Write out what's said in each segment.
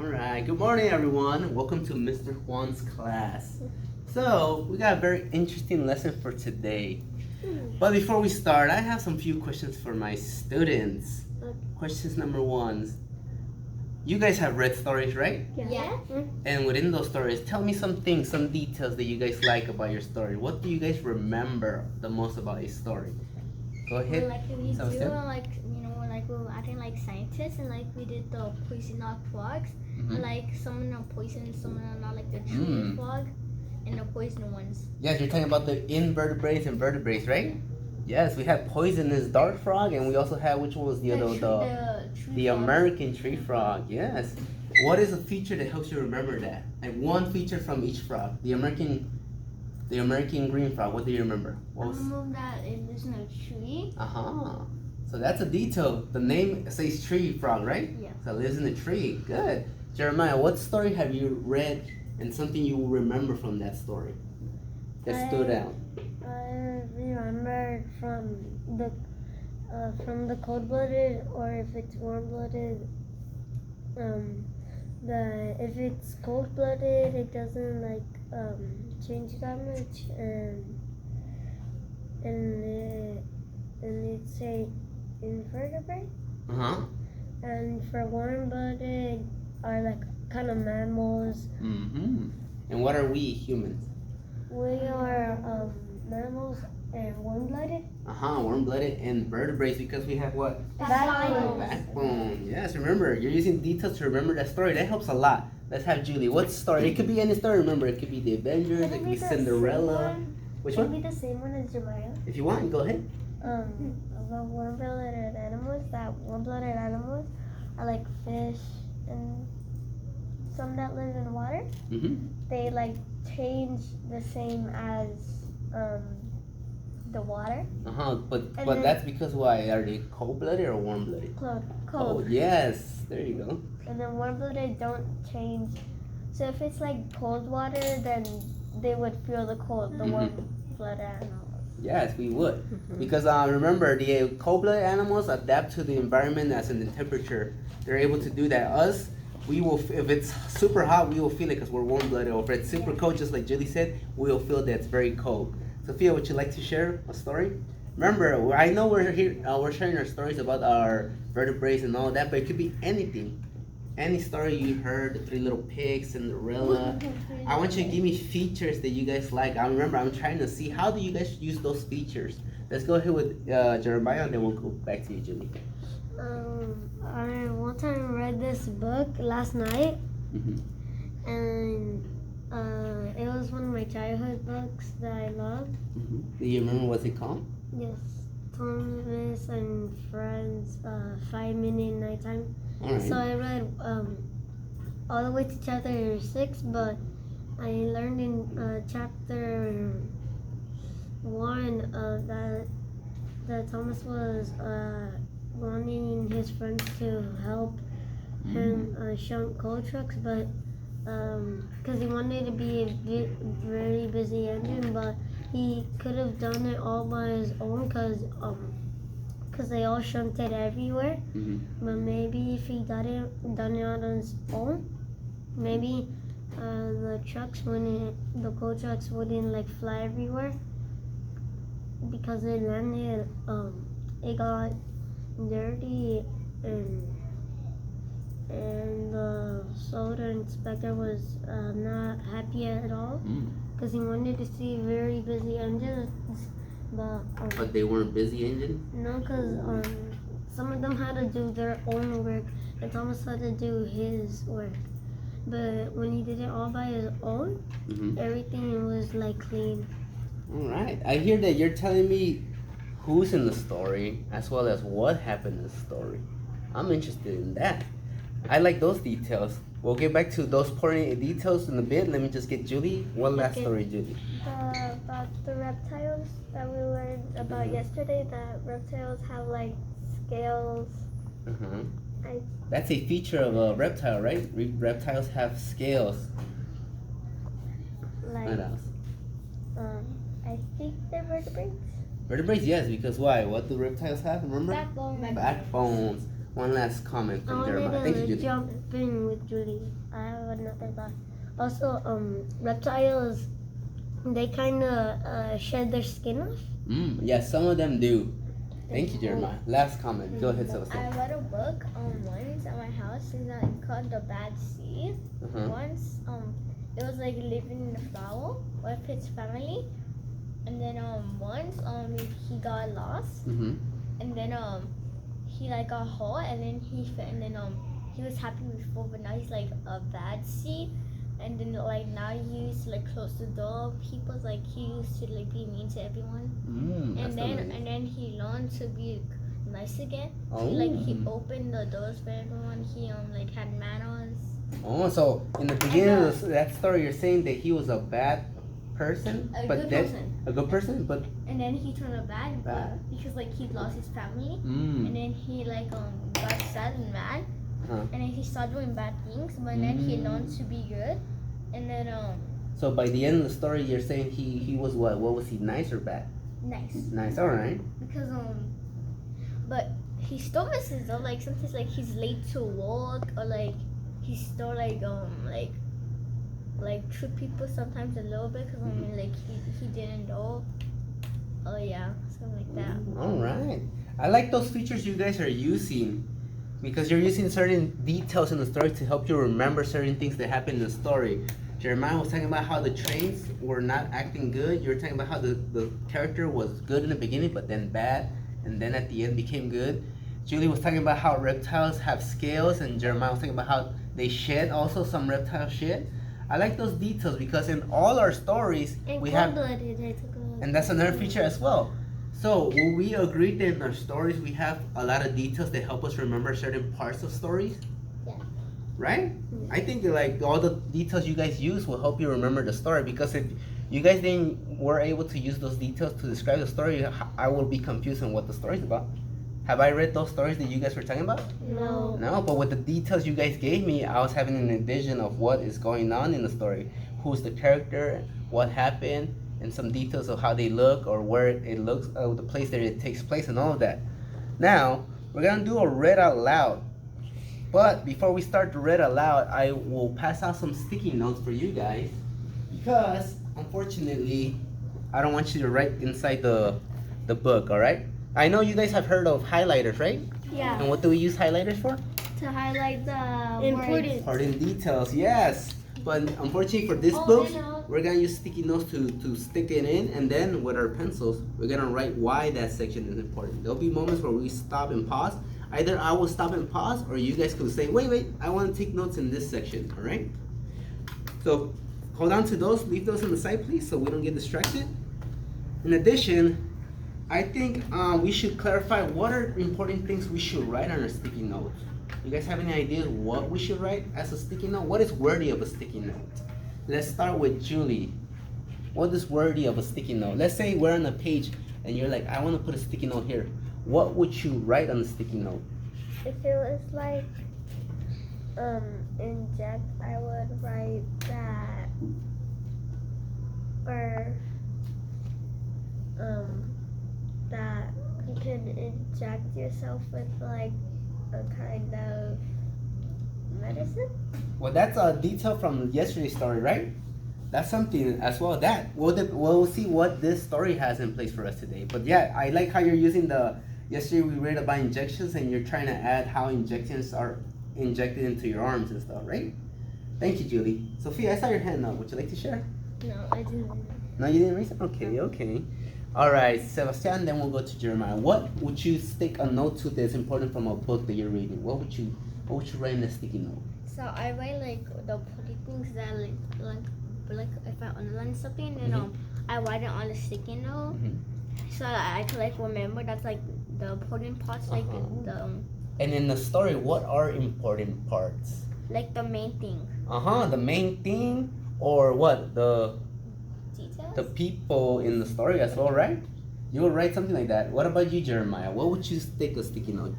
Alright, good morning everyone. Welcome to Mr. Juan's class. So, we got a very interesting lesson for today. But before we start, I have some few questions for my students. Questions number one. You guys have read stories, right? Yeah. And within those stories, tell me some things, some details that you guys like about your story. What do you guys remember the most about a story? Go ahead. Like we do, Sebastian? we were acting like scientists, and like we did the poison frogs, and like some of them are poison, some of them are not, like the true frog, and the poison ones. Yes, you're talking about the invertebrates and vertebrates, right? Yes, we have poisonous dart frog, and we also have, which one was the other? The frog. American tree frog. Yes. What is a feature that helps you remember that? Like one feature from each frog. The American green frog. What do you remember? I remember that it lives in a tree. So that's a detail. The name says tree frog, right? Yeah. So it lives in a tree. Good. Jeremiah, what story have you read and something you remember from that story that stood out? I remember from the cold-blooded, or if it's warm-blooded. If it's cold-blooded, it doesn't change that much, and it's a invertebrate. And for warm-blooded are like kind of mammals. And what are we humans? We are mammals and warm-blooded. Warm-blooded and vertebrates because we have what? Backbone. Backbone. Yes, remember, you're using details to remember that story. That helps a lot. Let's have Julie. What story? It could be any story. Remember, it could be the Avengers, it could be Cinderella. Which It one? could be the same one as Jeremiah. If you want, go ahead. About warm-blooded animals. That warm-blooded animals are like fish and some that live in water. They change the same as the water. But then- that's because why? Are they cold-blooded or warm-blooded? Cold. Oh, yes. There you go. And then warm-blooded don't change. So if it's like cold water, then they would feel the cold. The warm-blooded animals. Yes, we would. Because remember, the cold-blooded animals adapt to the environment as in the temperature. They're able to do that. Us, we will, if it's super hot, we will feel it because we're warm-blooded. Or if it's super cold, just like Julie said, we will feel that it's very cold. Sophia, would you like to share a story? Remember, I know we're here, we're sharing our stories about our vertebrates and all that, but it could be anything. Any story you heard, the Three Little Pigs, Cinderella. I want you to give me features that you guys like. I remember, I'm trying to see how do you guys use those features. Let's go ahead with Jeremiah, and then we'll go back to you, Julie. I one time read this book last night, and it was one of my childhood books that I loved. Do you remember what's it called? Yes, Thomas and Friends, 5 Minute Nighttime. All right. So I read all the way to chapter 6, but I learned in chapter 1 that Thomas was wanting his friends to help him shunt coal trucks, but because he wanted to be a very busy engine, but he could have done it all by his own because they all shunted everywhere. But maybe if he done it on his own, maybe the coal trucks wouldn't fly everywhere, because it landed, it got dirty, and the solar inspector was not happy at all, because he wanted to see very busy engines, But they weren't busy engines? no, because some of them had to do their own work, and Thomas had to do his work. But when he did it all by his own, everything was clean. All right. I hear that you're telling me who's in the story as well as what happened in the story. I'm interested in that. I like those details. We'll get back to those important details in a bit. Let me just get Julie. One last Okay. story, Julie. About the reptiles that we learned about yesterday, that reptiles have scales. That's a feature of a reptile, right? Reptiles have scales. What else? I think they're vertebrates. Vertebrates, yes, because why? What do reptiles have? Remember? Backbone. Backbones. one last comment I from wanted Jeremiah. Thank you, to Julie. jump in with Julie. I have another thought. Also, reptiles, they kind of shed their skin off. Yes, some of them do. Thank you, Jeremiah. Last comment. Go ahead, I Sebastian. read a book once at my house. It's called The Bad Seed. Uh-huh. Once it was like living in a flower with his family, and then once he got lost, Mm-hmm. and then he like got hurt, and then he was happy before, but now he's like a bad seed. And then like now he used to like close the door of people, like he used to like be mean to everyone. That's And then he learned to be nice again. Oh. He opened the doors for everyone. He like had manners. Oh, so in the beginning of that story, you're saying that he was a bad person, A but good then person. a good person, but And then he turned a bad because like he lost his family. And then he like got sad and mad. And then he started doing bad things, but then he learned to be good. And then So by the end of the story, you're saying he was what? What was he? Nice or bad? nice. Nice. All right. Because but he still messes up. Like sometimes like he's late to work, or like he still like trick people sometimes a little bit, because like he didn't know. Oh yeah, something like that. All right. I like those features you guys are using, because you're using certain details in the story to help you remember certain things that happen in the story. Jeremiah was talking about how the trains were not acting good. You were talking about how the character was good in the beginning, but then bad, and then at the end became good. Julie was talking about how reptiles have scales, and Jeremiah was talking about how they shed also, some reptile shed. I like those details because in all our stories, And we have, cold-blooded, I took a- and that's another feature as well. So will we agree that in our stories we have a lot of details that help us remember certain parts of stories? Yeah. Right? I think that, like, all the details you guys use will help you remember the story, because if you guys were able to use those details to describe the story, I will be confused on what the story's about. Have I read those stories that you guys were talking about? No. No, but with the details you guys gave me, I was having an vision of what is going on in the story. Who's the character, what happened, and some details of how they look or where it looks, the place that it takes place, and all of that. Now, we're gonna do a read out loud. But before we start to read out loud, I will pass out some sticky notes for you guys, because unfortunately, I don't want you to write inside the book, all right? I know you guys have heard of highlighters, right? Yeah. And what do we use highlighters for? To highlight the Important. Important details, yes. But unfortunately for this Oh, book, I know. we're gonna use sticky notes to stick it in, and then with our pencils, we're gonna write why that section is important. There'll be moments where we stop and pause. Either I will stop and pause, or you guys could say, wait, I wanna take notes in this section, all right? So hold on to those, leave those on the side, please, so we don't get distracted. In addition, I think we should clarify what are important things we should write on our sticky notes. You guys have any ideas what we should write as a sticky note? What is worthy of a sticky note? Let's start with Julie. What is worthy of a sticky note? Let's say we're on a page and you're like, I want to put a sticky note here. What would you write on the sticky note? If it was like inject, I would write that, or that you can inject yourself with like a kind of medicine. Well, that's a detail from yesterday's story, right? That's something as well. That we'll see what this story has in place for us today. But yeah, I like how you're using yesterday we read about injections, and you're trying to add how injections are injected into your arms and stuff, right? Thank you, Julie. Sophia, I saw your hand up. Would you like to share? No, I didn't. No, you didn't raise it? Okay. All right, Sebastian, then we'll go to Jeremiah. What would you stick a note to that's important from a book that you're reading? What would you write in a sticky note? So I write like the pretty things that like if I underline something, then I write it on the sticky note, so I can like remember that's like the important parts, like the And in the story, what are important parts? like the main thing. The main thing, or what? The Details. people in the story as well, right? You will write something like that. What about you, Jeremiah? What would you stick a sticky note?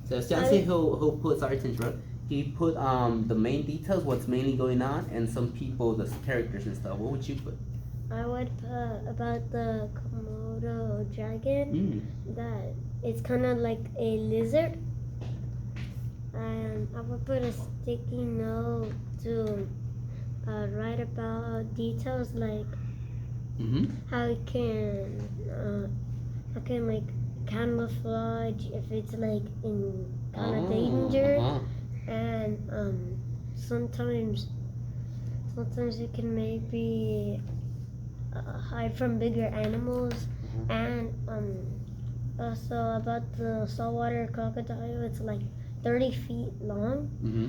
So Sebastian, he'll put, sorry to interrupt. He put the main details, what's mainly going on, and some people, the characters and stuff. What would you put? I would put about the Komodo dragon, that it's kind of like a lizard. and I would put a sticky note to write about details like Mm-hmm. how it can like camouflage if it's like in kind of danger, and sometimes it can maybe hide from bigger animals, and also about the saltwater crocodile, it's like 30 feet long, Mm-hmm.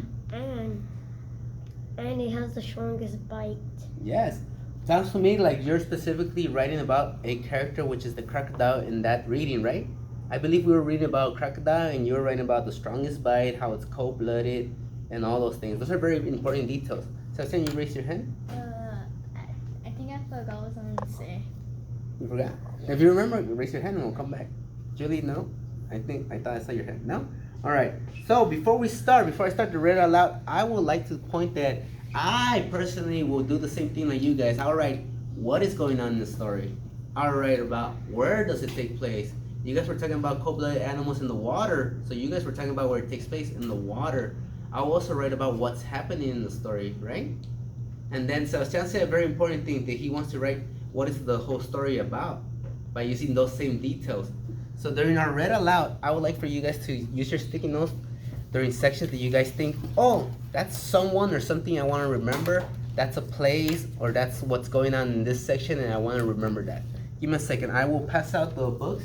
and it has the strongest bite. Yes. Sounds to me like you're specifically writing about a character, which is the crocodile in that reading, right? I believe we were reading about crocodile and you were writing about the strongest bite, how it's cold-blooded, and all those things. Those are very important details. Sebastian, you raise your hand? I think I forgot what I was gonna say. You forgot? If you remember, raise your hand and we'll come back. Julie, no? I thought I saw your hand. No? All right. So before I start to read it out loud, I would like to point that I personally will do the same thing like you guys. I'll write what is going on in the story. I'll write about where does it take place. You guys were talking about cold-blooded animals in the water, so you guys were talking about where it takes place in the water. I'll also write about what's happening in the story, right? And then Sebastian said a very important thing that he wants to write what is the whole story about by using those same details. So during our read aloud, I would like for you guys to use your sticky notes during sections that you guys think, oh, that's someone or something I want to remember. That's a place or that's what's going on in this section and I want to remember that. Give me a second. I will pass out the books.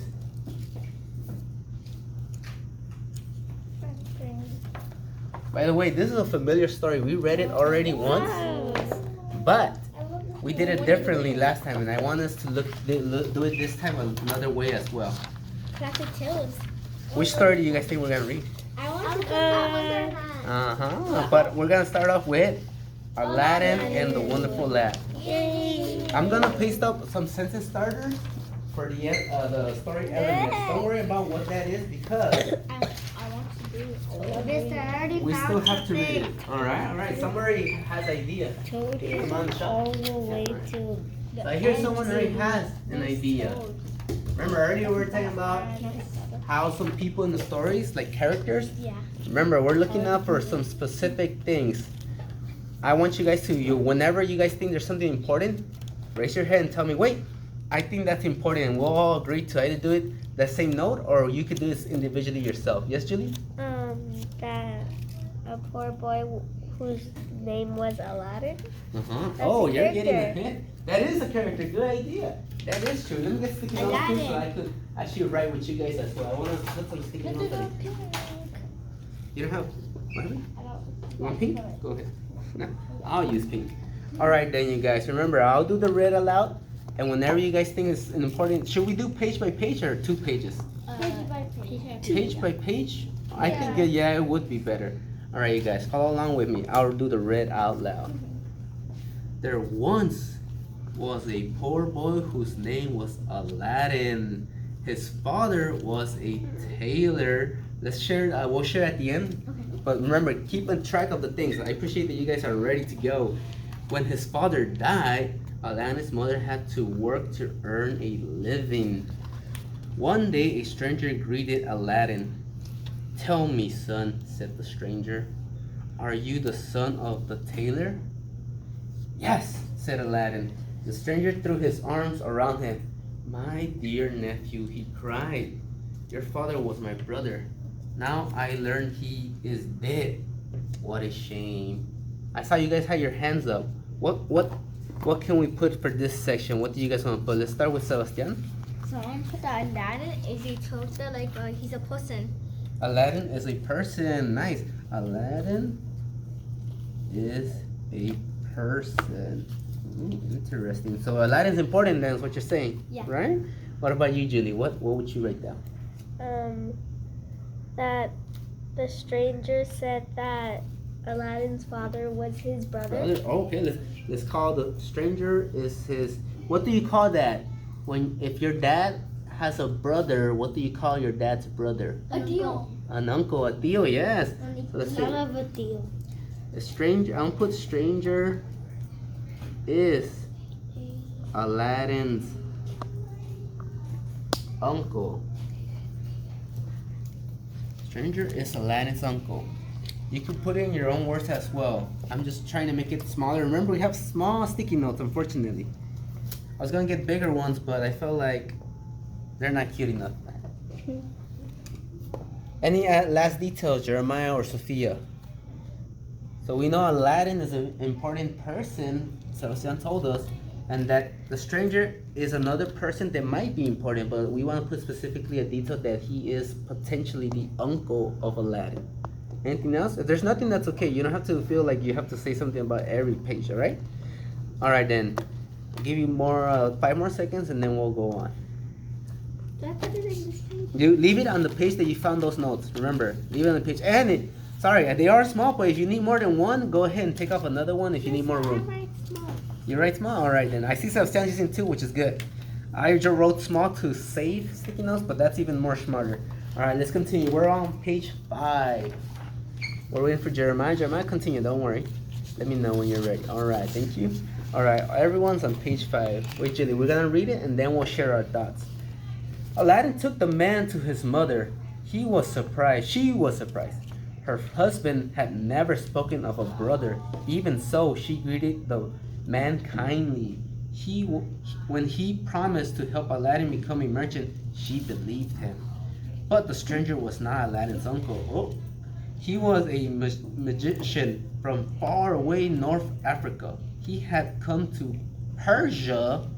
By the way, this is a familiar story. We read it already once, but we did it differently last time, and I want us to do it this time another way as well. Classic Tales. Which story do you guys think we're gonna read? I want to put that one there. But we're gonna start off with Aladdin and the Wonderful Lamp. Yay. I'm gonna paste up some sentence starters for the story elements. Don't worry about what that is because I want to do it. Mister, I already we still found have to read something. it. All right. Somebody has idea. Toad Come on, is Sean. all the way to So I hear someone already has an idea. Remember earlier we were talking about how some people in the stories, like characters, Yeah. remember we're looking out for some specific things. I want you guys to, whenever you guys think there's something important, raise your hand and tell me, wait, I think that's important, and we'll all agree to either do it the same note or you could do this individually yourself. Yes, Julie? that a poor boy whose name was Aladdin. Oh, a you're getting a character. hint. That is a character. Good idea. That is true. Let me get sticky notes too so I could actually write with you guys as well. I want to put some sticky notes on it. You don't have, what? You want pink? Go ahead. No, I'll use pink. All right then, you guys. Remember, I'll do the read aloud, and whenever you guys think it's an important, should we do page by page or 2 pages? Page by page. Page by page? I think it would be better. All right, you guys, follow along with me. I'll do the read out loud. There once was a poor boy whose name was Aladdin. His father was a tailor. Let's share. We'll share at the end. Okay. But remember, keep on track of the things. I appreciate that you guys are ready to go. When his father died, Aladdin's mother had to work to earn a living. One day, a stranger greeted Aladdin. "Tell me, son," said the stranger, "are you the son of the tailor?" "Yes," said Aladdin. The stranger threw his arms around him. "My dear nephew," he cried, "your father was my brother. Now I learned he is dead. What a shame." I saw you guys had your hands up. What can we put for this section? What do you guys want to put? Let's start with Sebastian. So I want to put that Aladdin is a toaster, like he's a person. Aladdin is a person. Nice. Aladdin is a person. Ooh, interesting. So Aladdin's important then is what you're saying. Yeah. Right? What about you, Julie? What would you write down? That the stranger said that Aladdin's father was his brother. Okay, let's call the stranger is his. What do you call that? If your dad has a brother, what do you call your dad's brother? A deal. An uncle, a tío, yes. So let's I say love a deal. a stranger. I'll put stranger is Aladdin's uncle. Stranger is Aladdin's uncle. You can put in your own words as well. I'm just trying to make it smaller. Remember, we have small sticky notes, unfortunately. I was gonna get bigger ones, but I felt like they're not cute enough. Any last details, Jeremiah or Sophia? So we know Aladdin is an important person, Sebastian told us, and that the stranger is another person that might be important, but we want to put specifically a detail that he is potentially the uncle of Aladdin. Anything else? If there's nothing, that's okay. You don't have to feel like you have to say something about every page, all right? All right, then. I'll give you more 5 more seconds, and then we'll go on. Do I put it in this page? You leave it on the page that you found those notes. Remember, leave it on the page. And sorry, they are small, but if you need more than one, go ahead and take off another one if you need more room. I write small. You write small? All right, then. I see Sebastian using 2, which is good. I just wrote small to save sticky notes, but that's even more smarter. All right, let's continue. We're on page 5. We're waiting for Jeremiah. Jeremiah, continue. Don't worry. Let me know when you're ready. All right, thank you. All right, everyone's on page 5. Wait, Julie, we're gonna read it and then we'll share our thoughts. Aladdin took the man to his mother. He was surprised. She was surprised. Her husband had never spoken of a brother. Even so, she greeted the man kindly. When he promised to help Aladdin become a merchant, she believed him. But the stranger was not Aladdin's uncle. Oh, he was a magician from far away North Africa. He had come to Persia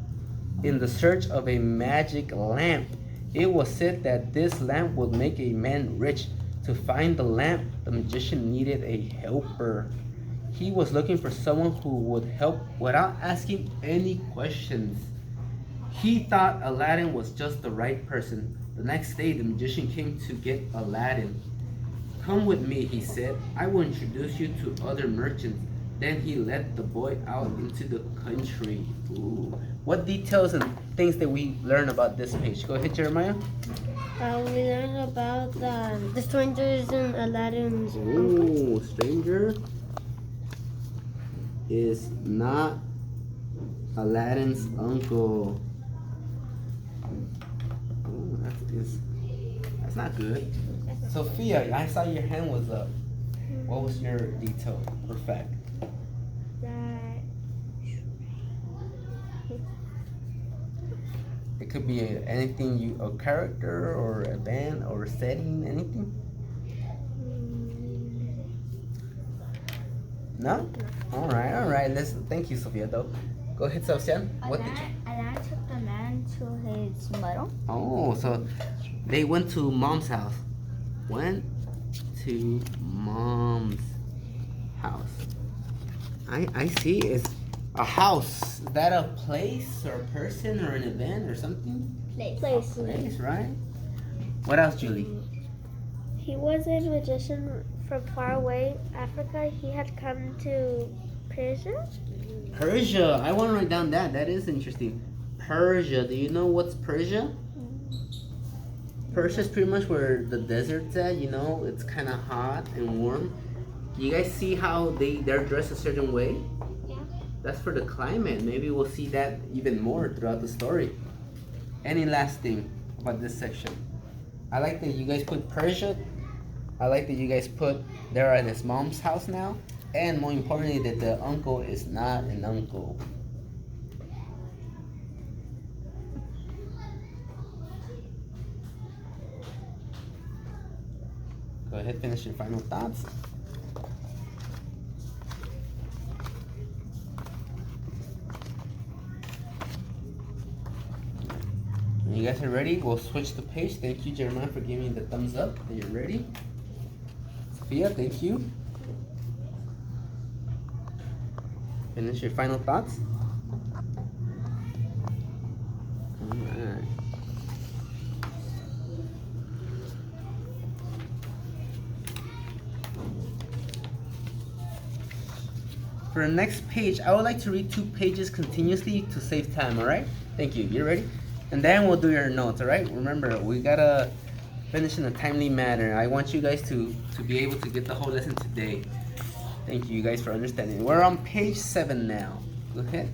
in the search of a magic lamp. It was said that this lamp would make a man rich. To find the lamp, the magician needed a helper. He was looking for someone who would help without asking any questions. He thought Aladdin was just the right person. The next day, the magician came to get Aladdin. Come with me, he said. I will introduce you to other merchants. Then he led the boy out into the country. Ooh. What details and things did we learn about this page? Go ahead, Jeremiah. We learned about the strangers in Aladdin's. Ooh, stranger is not Aladdin's uncle. Ooh, that's not good. Sophia, I saw your hand was up. What was your detail or fact? It could be anything, a character or a band or a setting, anything. No? All right. Thank you, Sophia. Though, go ahead, Sebastian. What did you? Aladdin took the man to his mother. Oh, so they went to mom's house. Went to mom's house. I see. It's a house. Is that a place or a person or an event or something? Place. Place, right? What else, Julie? He was a magician from far away Africa. He had come to Persia. Persia. I want to write down that. That is interesting. Persia. Do you know what's Persia? Persia is pretty much where the desert's at. You know, it's kind of hot and warm. You guys see how they're dressed a certain way? Yeah. That's for the climate. Maybe we'll see that even more throughout the story. Any last thing about this section? I like that you guys put Persia. I like that you guys put they're at his mom's house now. And more importantly, that the uncle is not an uncle. Go ahead, finish your final thoughts. When you guys are ready, we'll switch the page. Thank you, Jeremiah, for giving me the thumbs up that you're ready. Sophia, thank you. Finish your final thoughts. Alright. For the next page, I would like to read 2 pages continuously to save time, alright? Thank you. You ready? And then we'll do your notes, alright? Remember, we gotta finish in a timely manner. I want you guys to be able to get the whole lesson today. Thank you guys for understanding. We're on page 7 now. Go ahead.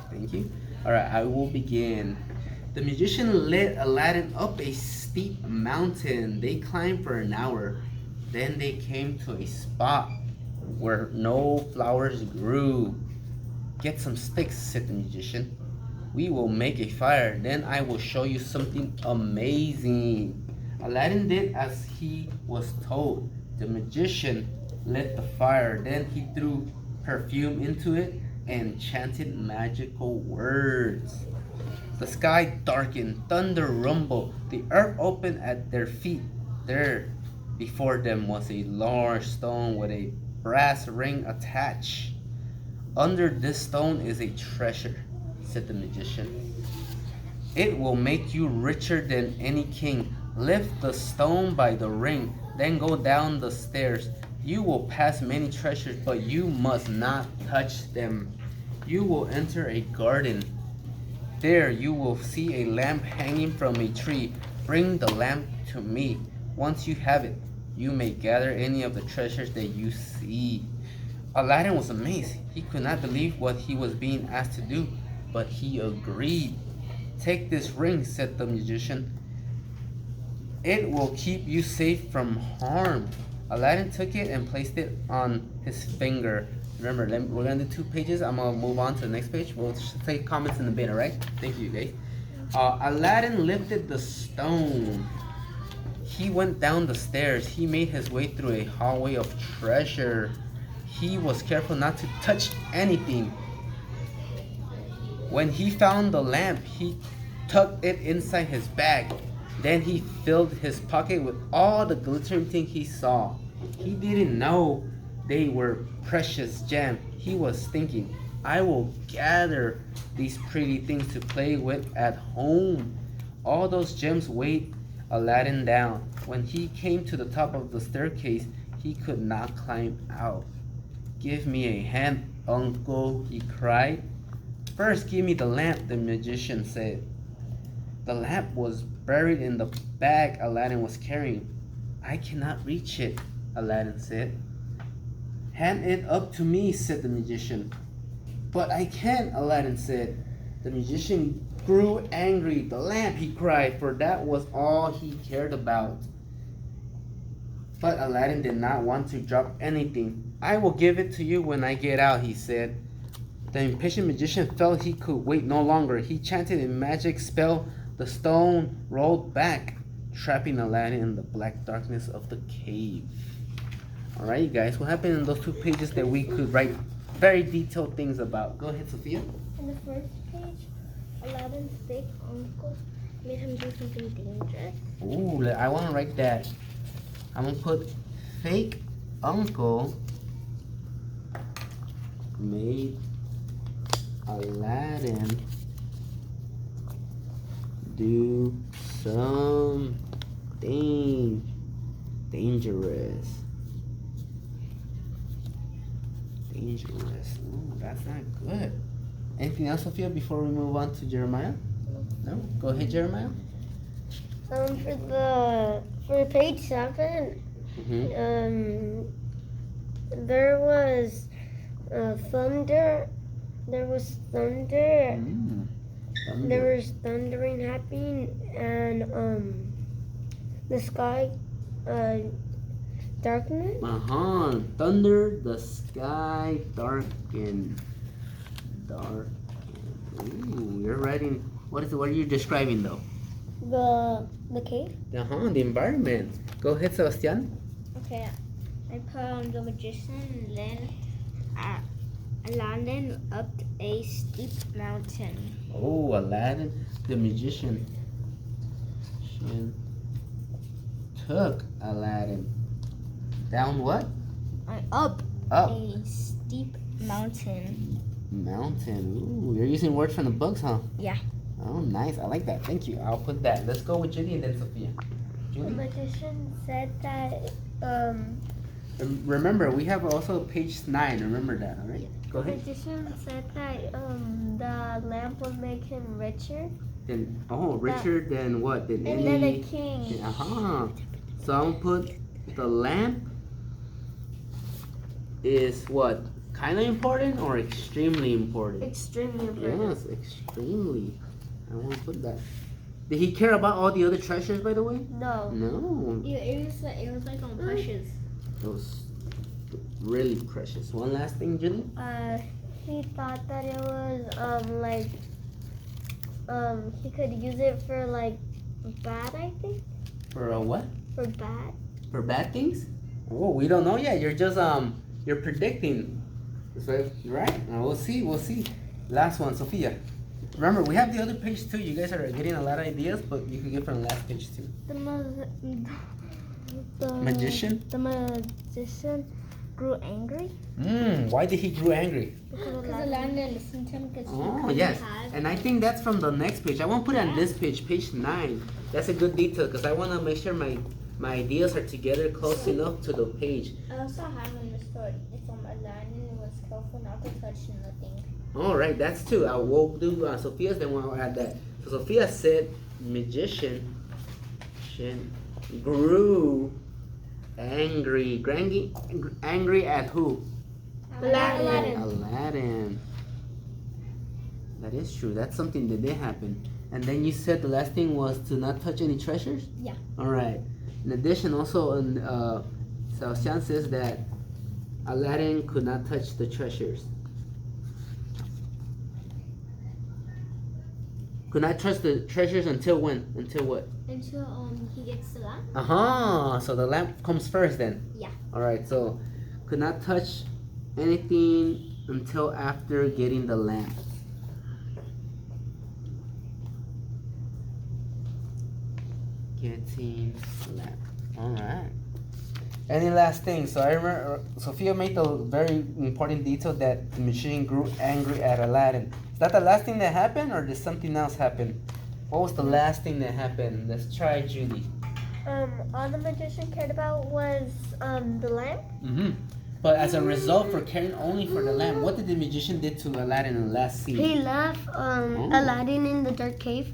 Thank you. Alright, I will begin. The magician led Aladdin up a steep mountain. They climbed for an hour. Then they came to a spot where no flowers grew. Get some sticks, said the magician. We will make a fire, then I will show you something amazing. Aladdin did as he was told. The magician lit the fire, then he threw perfume into it and chanted magical words. The sky darkened, thunder rumbled, the earth opened at their feet. There, before them, was a large stone with a brass ring attached. Under this stone is a treasure, said the magician. It will make you richer than any king. Lift the stone by the ring, then go down the stairs. You will pass many treasures, but you must not touch them. You will enter a garden. There you will see a lamp hanging from a tree. Bring the lamp to me. Once you have it, you may gather any of the treasures that you see. Aladdin was amazed. He could not believe what he was being asked to do, but he agreed. Take this ring, said the magician. It will keep you safe from harm. Aladdin took it and placed it on his finger. Remember, we're going to do 2 pages. I'm going to move on to the next page. We'll take comments in a bit, alright? Thank you, guys. Aladdin lifted the stone. He went down the stairs. He made his way through a hallway of treasure. He was careful not to touch anything. When he found the lamp, he tucked it inside his bag. Then he filled his pocket with all the glittering things he saw. He didn't know they were precious gems. He was thinking, I will gather these pretty things to play with at home. All those gems weighed Aladdin down. When he came to the top of the staircase, he could not climb out. Give me a hand, uncle, he cried. First, give me the lamp, the magician said. The lamp was buried in the bag Aladdin was carrying. I cannot reach it, Aladdin said. Hand it up to me, said the magician. But I can't, Aladdin said. The magician grew angry. The lamp, he cried, for that was all he cared about. But Aladdin did not want to drop anything. I will give it to you when I get out, he said. The impatient magician felt he could wait no longer. He chanted a magic spell. The stone rolled back, trapping Aladdin in the black darkness of the cave. Alright, you guys, what happened in those 2 pages that we could write very detailed things about? Go ahead, Sophia. In the first page, Aladdin's fake uncle made him do something dangerous. Ooh, I want to write that. I'm going to put fake uncle made Aladdin do something dangerous. Ooh, that's not good. Anything else, Sophia, before we move on to Jeremiah? No? Go ahead, Jeremiah. For page 7, there was thunder. There was thunder. There was thundering happening, and the sky darkness. Thunder, the sky darkened. Ooh, you're writing. What are you describing though? The cave? The environment. Go ahead, Sebastian. Okay. I put the magician and then Aladdin up a steep mountain. Oh, Aladdin, the magician, took Aladdin down what? Up Up a steep mountain. Ooh, you're using words from the books, huh? Yeah. Oh, nice. I like that. Thank you. I'll put that. Let's go with Judy and then Sophia. The Judy? magician said that Remember, we have also page 9. Remember that, all right? Go The ahead. magician said that the lamp would make him richer Then, richer than what? Than and any... then a king. So I'm gonna put the lamp is what? Kind of important or extremely important? Extremely important. Yes, extremely. I want to put that. Did he care about all the other treasures, by the way? No. No. it was like on precious. It was really precious. One last thing, Julie. He thought that it was like he could use it for like bad, I think. For a what? For bad. For bad things? Oh, we don't know yet. You're just you're predicting. So, right? We'll see. We'll see. Last one, Sophia. Remember, we have the other page too. You guys are getting a lot of ideas, but you can get from the last page too. The Magician? The magician grew angry. Why did he grew angry? Because Aladdin didn't listen to him because he Oh, couldn't yes. have. And I think that's from the next page. I won't put it on this page, page 9. That's a good detail because I want to make sure my ideas are together close enough to the page. I also have in the story. It's Aladdin was careful not to touch nothing. All right, that's two. I will do Sophia's, then we'll add that. So Sophia said, magician grew angry. Angry at who? Aladdin. That is true. That's something that did happen. And then you said the last thing was to not touch any treasures? Yeah. All right. In addition, also, Sebastian says that Aladdin could not touch the treasures. Could not touch the treasures until when? Until what? Until he gets the lamp. So the lamp comes first then? Yeah. Alright, so could not touch anything until after getting the lamp. Getting the lamp. Alright. Any last thing? So I remember Sophia made the very important detail that the magician grew angry at Aladdin. Is that the last thing that happened, or did something else happen? What was the last thing that happened? Let's try Judy. All the magician cared about was the lamp. But as a result for caring only for the lamp, what did the magician did to Aladdin in the last scene? He left Aladdin in the dark cave.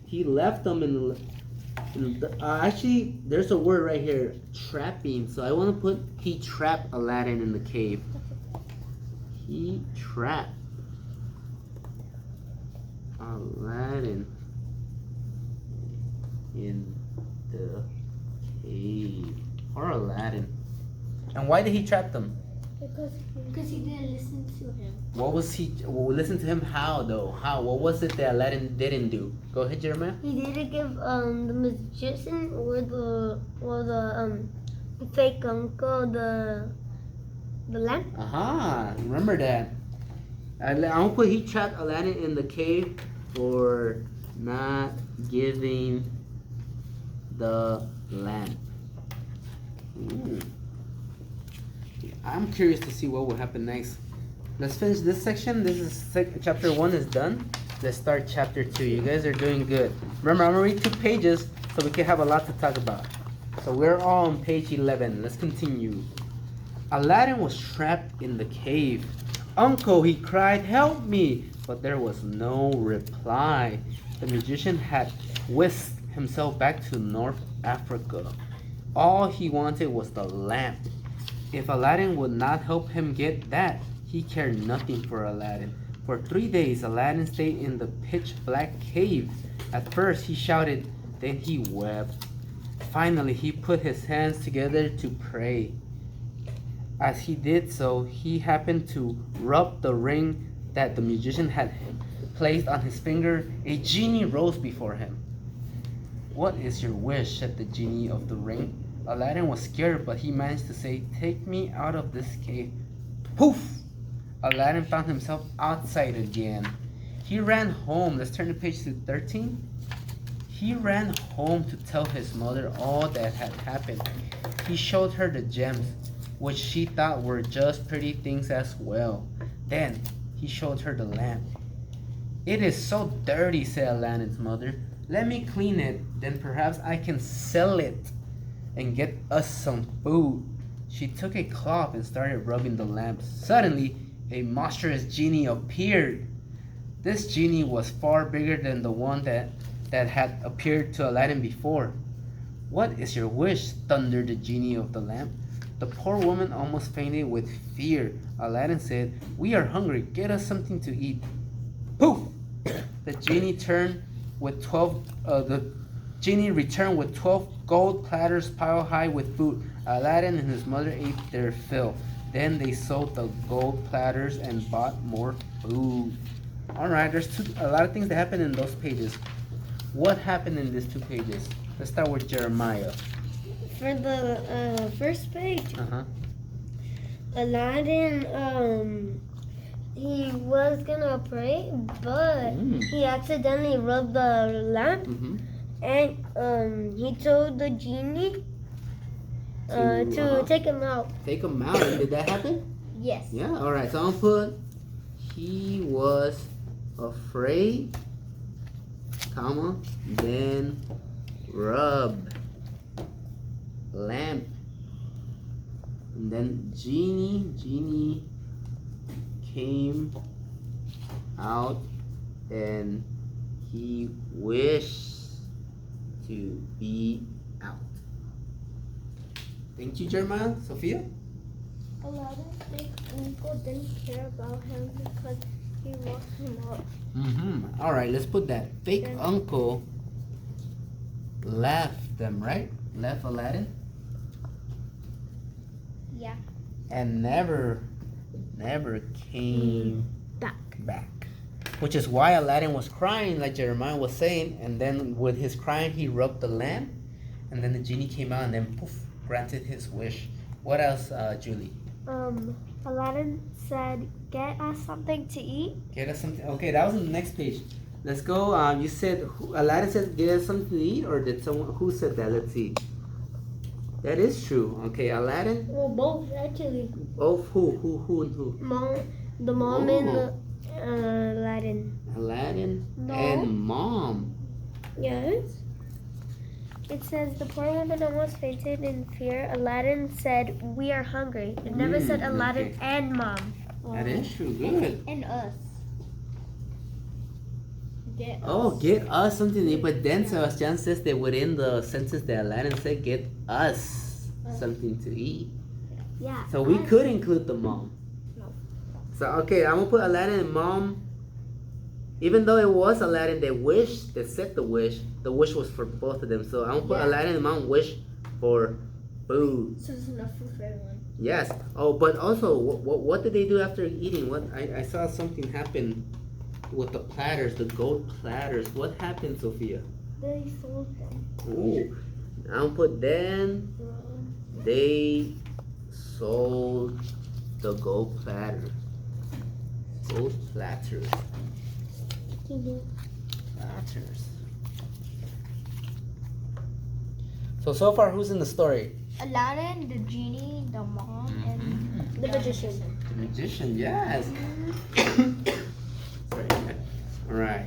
He left them in the actually, there's a word right here, trapping. So I want to put he trapped Aladdin in the cave. He trapped Aladdin in the cave. Or Aladdin. And why did he trap them? Because he didn't listen to him. What was he? Well, listen to him. How though? How? What was it that Aladdin didn't do? Go ahead, Jeremiah. He didn't give the magician or the fake uncle the lamp. Remember that. I'm gonna put he trapped Aladdin in the cave for not giving the lamp. I'm curious to see what will happen next. Let's finish this section. This is chapter 1 is done. Let's start chapter 2. You guys are doing good. Remember, I'm gonna read 2 pages so we can have a lot to talk about. So we're all on page 11. Let's continue. Aladdin was trapped in the cave. Uncle, he cried, help me! But there was no reply. The magician had whisked himself back to North Africa. All he wanted was the lamp. If Aladdin would not help him get that, he cared nothing for Aladdin. For 3 days, Aladdin stayed in the pitch-black cave. At first, he shouted, then he wept. Finally, he put his hands together to pray. As he did so, he happened to rub the ring that the magician had placed on his finger. A genie rose before him. What is your wish? Said the genie of the ring. Aladdin was scared, but he managed to say, take me out of this cave. Poof! Aladdin found himself outside again. He ran home. Let's turn the page to 13. He ran home to tell his mother all that had happened. He showed her the gems, which she thought were just pretty things as well. Then he showed her the lamp. It is so dirty, said Aladdin's mother. Let me clean it, then perhaps I can sell it and get us some food. She took a cloth and started rubbing the lamp. Suddenly, a monstrous genie appeared. This genie was far bigger than the one that had appeared to Aladdin before. What is your wish? Thundered the genie of the lamp. The poor woman almost fainted with fear. Aladdin said, we are hungry. Get us something to eat. Poof! The genie returned with 12 gold platters piled high with food. Aladdin and his mother ate their fill. Then they sold the gold platters and bought more food. All right, there's a lot of things that happen in those pages. What happened in these 2 pages? Let's start with Jeremiah. For the first page, Uh-huh. Aladdin, he was gonna pray, but he accidentally rubbed the lamp, Mm-hmm. and he told the genie to take him out. Take him out. And did that happen? Yes. Yeah. All right. So I'll put he was afraid, comma, then rub lamp, and then genie came out and he wished to be out. Thank you, Jeremiah. Sophia? Aladdin's big uncle didn't care about him because he locked him up. Mm-hmm. All right, let's put that. Fake Then- uncle left them, right? Left Aladdin Yeah. and never came back. Which is why Aladdin was crying, like Jeremiah was saying, and then with his crying, he rubbed the lamp, and then the genie came out and then poof, granted his wish. What else, Julie? Aladdin said, "Get us something to eat." Get us something. Okay, that was on the next page. Let's go. You said Aladdin said, "Get us something to eat," or did someone who said that? Let's see. That is true. Okay, Aladdin. Well, both actually. Oh, who? Mom, the mom and the Aladdin. Aladdin No. and Mom. Yes. It says the poor woman almost fainted in fear. Aladdin said, "We are hungry." It never said Aladdin okay. and Mom. That is true. Good. And us. Get Oh, get us something to eat. But then Sebastian says that within the sentence that Aladdin said, "Get us something to eat." Yeah. So we could include the mom. No. So okay, I'm gonna put Aladdin and Mom. Even though it was Aladdin that said the wish was for both of them. So I'm gonna put Yeah. Aladdin and Mom wish for food. So there's enough food for everyone. Yes. Oh, but also, what did they do after eating? What I saw something happen with the platters, the gold platters. What happened, Sophia? They sold them. Oh, I'm gonna put then they sold the gold platter. Gold platters. Platters. So far, who's in the story? Aladdin, the genie, the mom, and The magician. The magician, yes. Sorry. All right.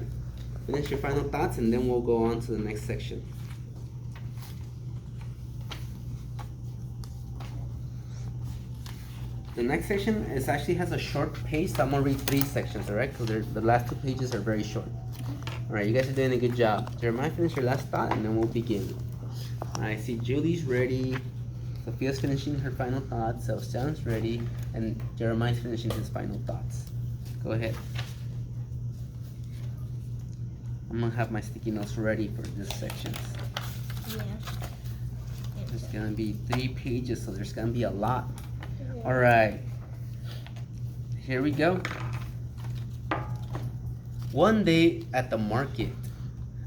Finish your final thoughts, and then we'll go on to the next section. The next section is actually has a short page, so I'm gonna read 3 sections, all right? Because the last 2 pages are very short. All right, you guys are doing a good job. Jeremiah, finish your last thought, and then we'll begin. I see Julie's ready. Sophia's finishing her final thoughts. Sebastian's ready, and Jeremiah's finishing his final thoughts. Go ahead. I'm gonna have my sticky notes ready for this section. yeah. There's gonna be 3 pages, so there's gonna be a lot. All right, here we go. One day at the market,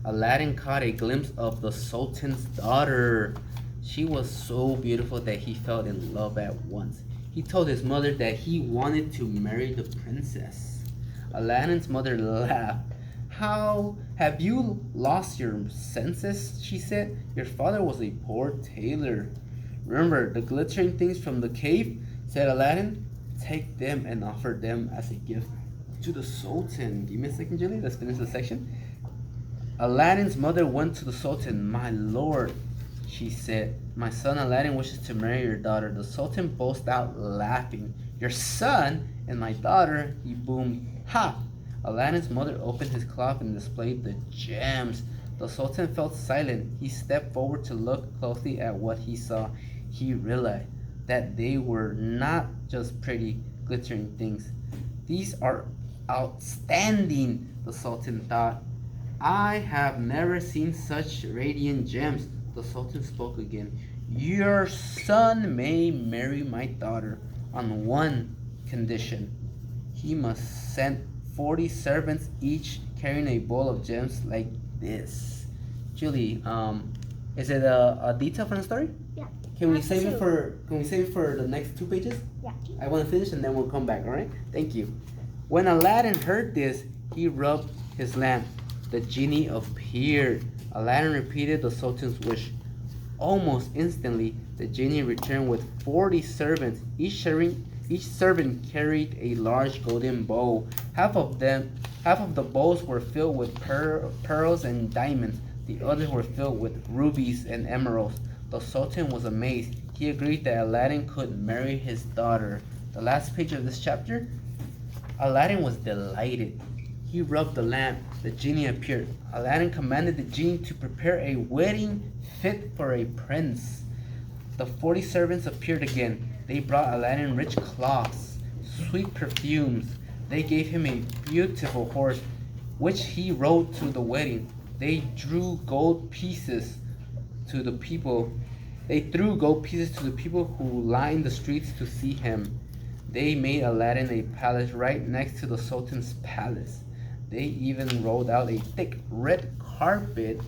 Aladdin caught a glimpse of the Sultan's daughter. She was so beautiful that he fell in love at once. He told his mother that he wanted to marry the princess. Aladdin's mother laughed. "How have you lost your senses?" she said. "Your father was a poor tailor." "Remember the glittering things from the cave?" said Aladdin. "Take them and offer them as a gift to the Sultan." Give me a second, Julie. Let's finish the section. Aladdin's mother went to the Sultan. "My lord," she said, "my son Aladdin wishes to marry your daughter." The Sultan burst out laughing. "Your son and my daughter?" he boomed. "Ha!" Aladdin's mother opened his cloth and displayed the gems. The Sultan felt silent. He stepped forward to look closely at what he saw. He realized that they were not just pretty, glittering things. "These are outstanding," the Sultan thought. "I have never seen such radiant gems." The Sultan spoke again. Your son may marry my daughter on one condition. He must send 40 servants each carrying a bowl of gems like this. Julie, is it a detail from the story? Yeah. Can we Have save it to. for the next 2 pages? Yeah. I want to finish and then we'll come back, alright? Thank you. When Aladdin heard this, he rubbed his lamp. The genie appeared. Aladdin repeated the Sultan's wish. Almost instantly, the genie returned with 40 servants. Each servant carried a large golden bowl. Half of the bowls were filled with pearls and diamonds. The others were filled with rubies and emeralds. The Sultan was amazed. He agreed that Aladdin could marry his daughter. The last page of this chapter, Aladdin was delighted. He rubbed the lamp. The genie appeared. Aladdin commanded the genie to prepare a wedding fit for a prince. The 40 servants appeared again. They brought Aladdin rich cloths, sweet perfumes. They gave him a beautiful horse, which he rode to the wedding. They threw gold pieces to the people who lined the streets to see him. They made Aladdin a palace right next to the Sultan's palace. They even rolled out a thick red carpet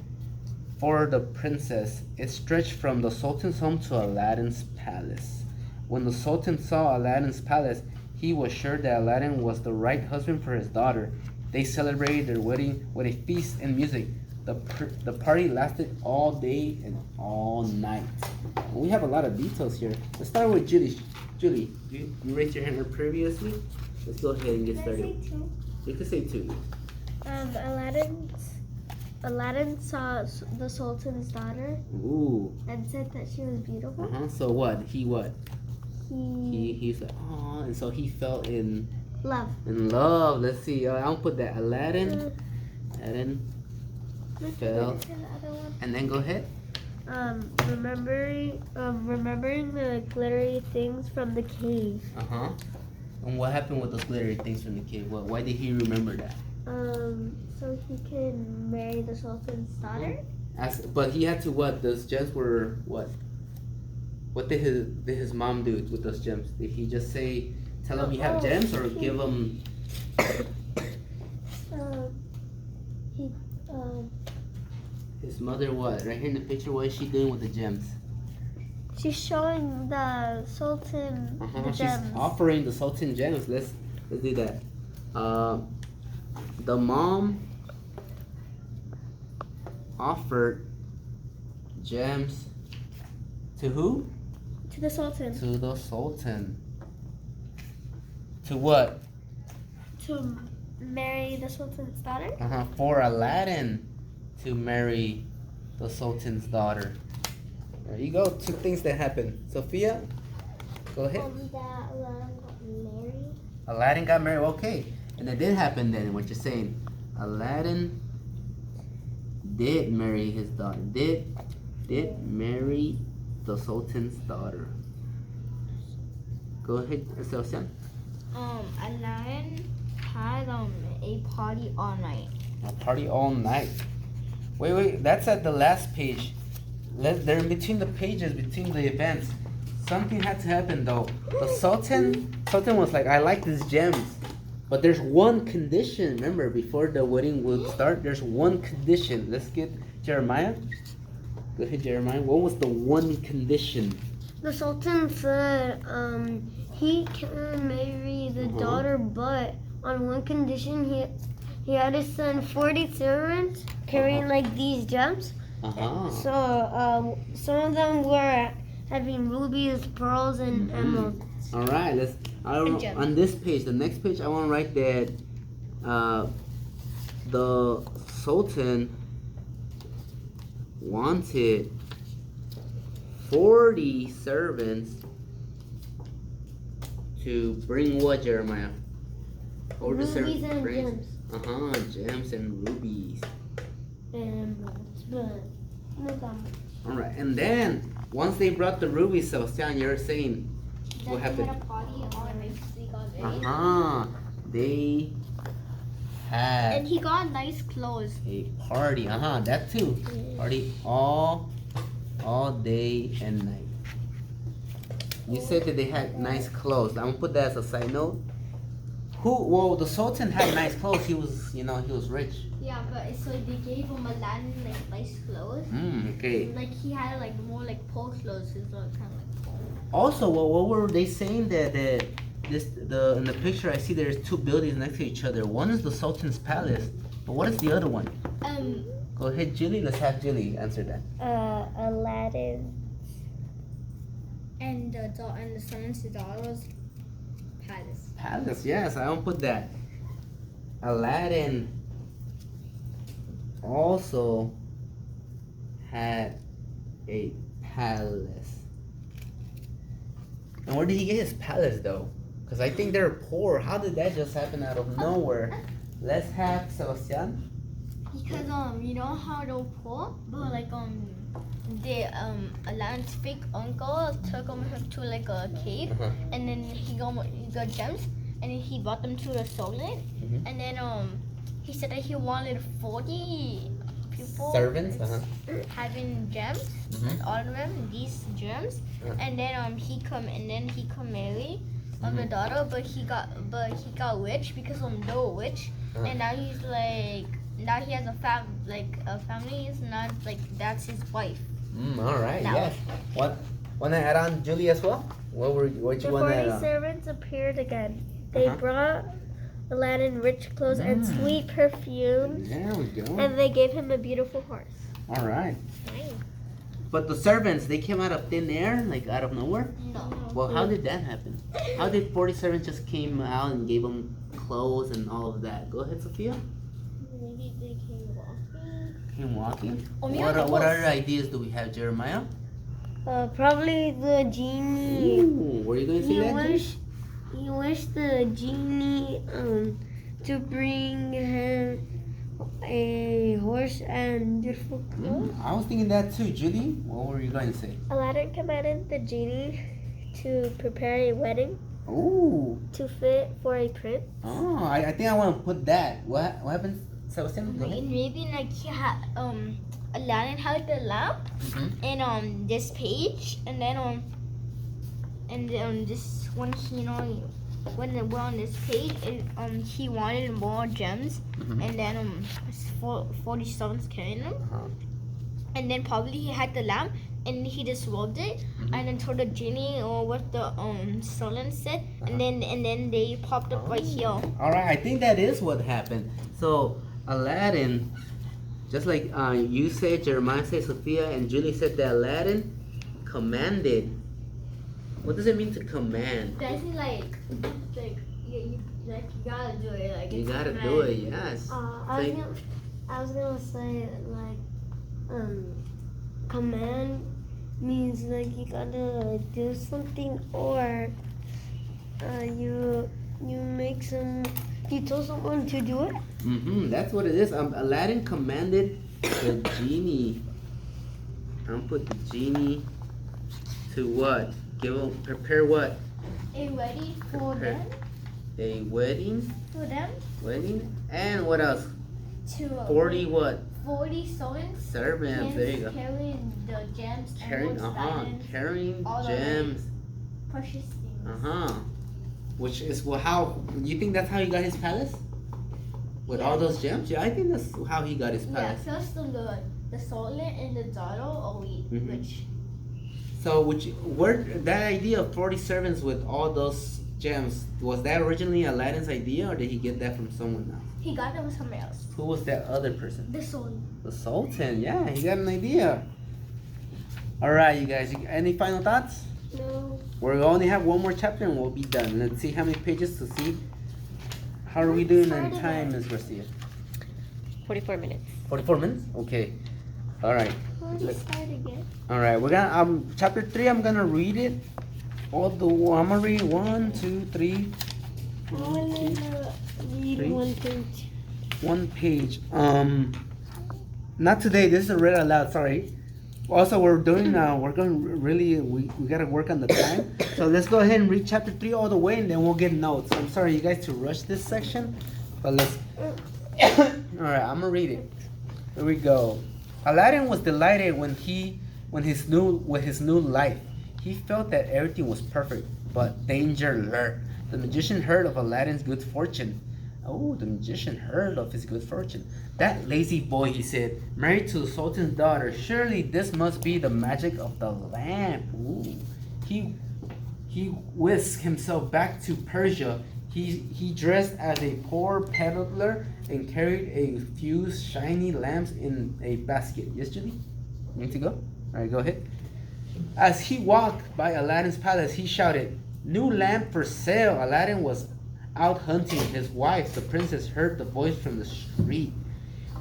for the princess. It stretched from the Sultan's home to Aladdin's palace. When the Sultan saw Aladdin's palace, he was sure that Aladdin was the right husband for his daughter. They celebrated their wedding with a feast and music. The party lasted all day and all night. We have a lot of details here. Let's start with Julie. Julie, you raised your hand previously. Let's go ahead and get started. You can say two. Aladdin saw the Sultan's daughter Ooh. and said that she was beautiful. So what? He what? He He's like, oh, and so he fell in love. love. Let's see. I'll put that Aladdin fell, and then go ahead. Remembering the glittery things from the cave. And what happened with those glittery things from the cave? Why did he remember that? So he can marry the Sultan's daughter. But he had to what? Those gems were what? What did his mom do with those gems? Did he just say, tell him you have gems, or give him? His mother what? Right here in the picture, what is she doing with the gems? She's showing the Sultan the She's gems. offering the Sultan gems. Let's do that. The mom offered gems to who? To the Sultan. To the Sultan. To what? To marry the Sultan's daughter. For Aladdin to marry the Sultan's daughter. There you go. Two things that happened. Sophia, go ahead. That Aladdin got married. Aladdin got married. Okay, and it did happen then. What you're saying? Aladdin did marry his daughter. Did marry the Sultan's daughter. Go ahead, Sebastian. Aladdin had a party all night. A party all night. Wait, that's at the last page. They're in between the pages, between the events. Something had to happen though. The Sultan was like, I like these gems. But there's one condition. Remember, before the wedding would start, there's one condition. Let's get Jeremiah. Go ahead, Jeremiah. What was the one condition? The Sultan said he can marry the daughter, but on one condition he had to send 40 servants carrying like these gems. So some of them were having rubies, pearls, and emeralds. All right, on this page, the next page, I want to write that the Sultan wanted 40 servants to bring what, Jeremiah? Rubies and gems. Gems and rubies. Emeralds, but not that much. All right, and then once they brought the rubies, Sebastian, you're saying what happened? They had a party all night. They got married. They had And he got nice clothes. a party. That too. Party all all day and night. You said that they had nice clothes. I'm gonna put that as a side note. Well, the Sultan had nice clothes. He was, he was rich. Yeah, but so they gave him Aladdin like nice clothes. Okay. Like he had like more like poor clothes, is what kind of like poor. Also, what were they saying that in the picture I see there's two buildings next to each other. One is the Sultan's palace, but what is the other one? Go ahead, Julie. Let's have Julie answer that. Aladdin. And the son's daughter's palace. Palace, yes. I don't put that. Aladdin also had a palace. And where did he get his palace though? Because I think they're poor. How did that just happen out of nowhere? Let's have Sebastian. Because you know how they're poor, but like Aladdin's big uncle took him to like a cave, and then he got gems, and then he brought them to the Sultan, and then he said that he wanted 40 people Servants, having gems, all of them these gems, and then he come marry the daughter, but he got rich because no witch, and now he's like. Now he has a family. It's not like that's his wife. All right. Now. Yes. What? Want to add on, Julie, as well? What you want to add 40 on? servants appeared again. They brought Aladdin rich clothes and sweet perfumes. There we go. And they gave him a beautiful horse. All right. Nice. But the servants, they came out of thin air, like out of nowhere. No. Well, how did that happen? How did 40 servants just came out and gave them clothes and all of that? Go ahead, Sophia. Maybe they came walking. Came walking. Oh, maybe What on the other horse. ideas do we have, Jeremiah? Probably the genie. Ooh, were you going to say that? He wished the genie to bring him a horse and beautiful clothes. I was thinking that too, Julie. What were you going to say? Aladdin commanded the genie to prepare a wedding Ooh. to fit for a prince. Oh, I think I want to put that. What happened, Sebastian? Go ahead. Maybe like he had Aladdin had the lamp and this page, and then this when he when they were on this page, he wanted more gems, and then 40 servants carrying them, and then probably he had the lamp, and he just rolled it, and then told the genie or what the Sultan said, and then they popped up right here. All right, I think that is what happened. So Aladdin, just like you said, Jeremiah said, Sophia, and Julie said that Aladdin commanded. What does it mean to command? That's like you gotta do it. Like You it's gotta a do it, command. yes. I was gonna say command means like you gotta do something, or you tell someone to do it. That's what it is. Aladdin commanded the genie. I'm put the genie to what? Prepare what? A wedding for Prepare. them. A wedding. For them And what else? to 40 what? 40 servants. Servants. There you go. Carrying the gems, Carrying, emeralds, diamonds, carrying all of gems. precious things. Which is how you think that's how he got his palace? With all those gems? Yeah, I think that's how he got his Yeah, palace. first the Sultan and the daughter are rich. So, that idea of 40 servants with all those gems, was that originally Aladdin's idea, or did he get that from someone else? He got them from somewhere else. Who was that other person? The Sultan. The Sultan. Yeah, he got an idea. All right, you guys. Any final thoughts? No. We only have one more chapter and we'll be done. Let's see how many pages to see. How are we doing in time, Ms. Garcia? 44 minutes. 44 minutes? Okay. All right. Start again. All right. We're gonna chapter 3. I'm gonna read it. I'm gonna read 1, 2, 3. I'm gonna read Three. one page. One page. Not today. This is read aloud. Sorry. Also, we're going we gotta work on the time. So let's go ahead and read chapter 3 all the way, and then we'll get notes. I'm sorry, you guys, to rush this section, but let's. All right, I'm gonna read it. Here we go. Aladdin was delighted when he with his new life. He felt that everything was perfect, but danger lurked. The magician heard of Aladdin's good fortune. Oh, the magician heard of his good fortune. That lazy boy, he said, married to the Sultan's daughter. Surely this must be the magic of the lamp. Ooh. He whisked himself back to Persia. He dressed as a poor peddler and carried a few shiny lamps in a basket. Yes, Julie? You need to go? All right, go ahead. As he walked by Aladdin's palace, he shouted, "New lamp for sale!" Aladdin was out hunting. His wife, the princess, heard the voice from the street.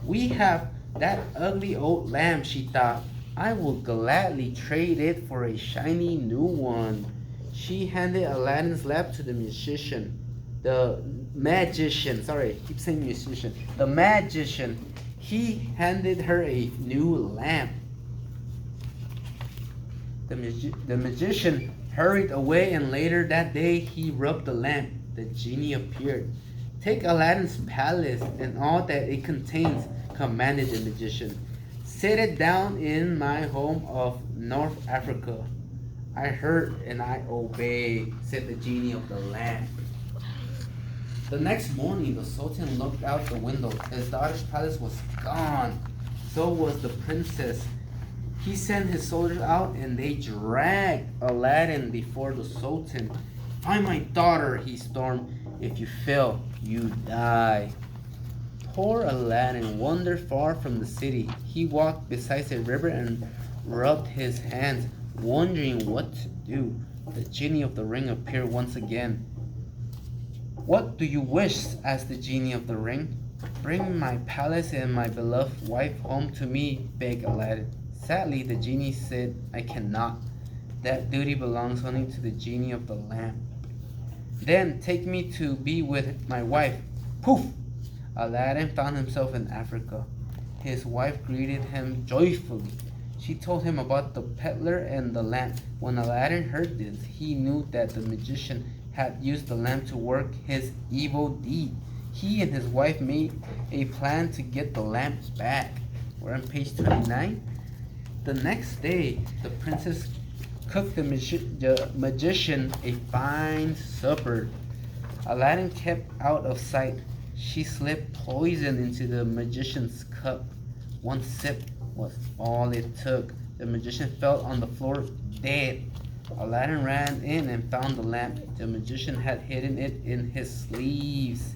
"We have that ugly old lamp," she thought. "I will gladly trade it for a shiny new one." She handed Aladdin's lamp to the magician. The magician, sorry, I keep saying musician. The magician, he handed her a new lamp. The magician hurried away, and later that day he rubbed the lamp. The genie appeared. "Take Aladdin's palace and all that it contains," commanded the magician. "Set it down in my home of North Africa." "I heard and I obey," said the genie of the lamp. The next morning, the Sultan looked out the window. His daughter's palace was gone. So was the princess. He sent his soldiers out, and they dragged Aladdin before the Sultan. "Find my daughter," he stormed. "If you fail, you die." Poor Aladdin wandered far from the city. He walked beside a river and rubbed his hands, wondering what to do. The genie of the ring appeared once again. "What do you wish?" asked the genie of the ring. "Bring my palace and my beloved wife home to me," begged Aladdin. Sadly, the genie said, "I cannot. That duty belongs only to the genie of the lamp." "Then take me to be with my wife." Poof! Aladdin found himself in Africa. His wife greeted him joyfully. She told him about the peddler and the lamp. When Aladdin heard this, he knew that the magician had used the lamp to work his evil deed. He and his wife made a plan to get the lamp back. We're on page 29. The next day, the princess cooked the magician a fine supper. Aladdin kept out of sight. She slipped poison into the magician's cup. One sip was all it took. The magician fell on the floor dead. Aladdin ran in and found the lamp. The magician had hidden it in his sleeves.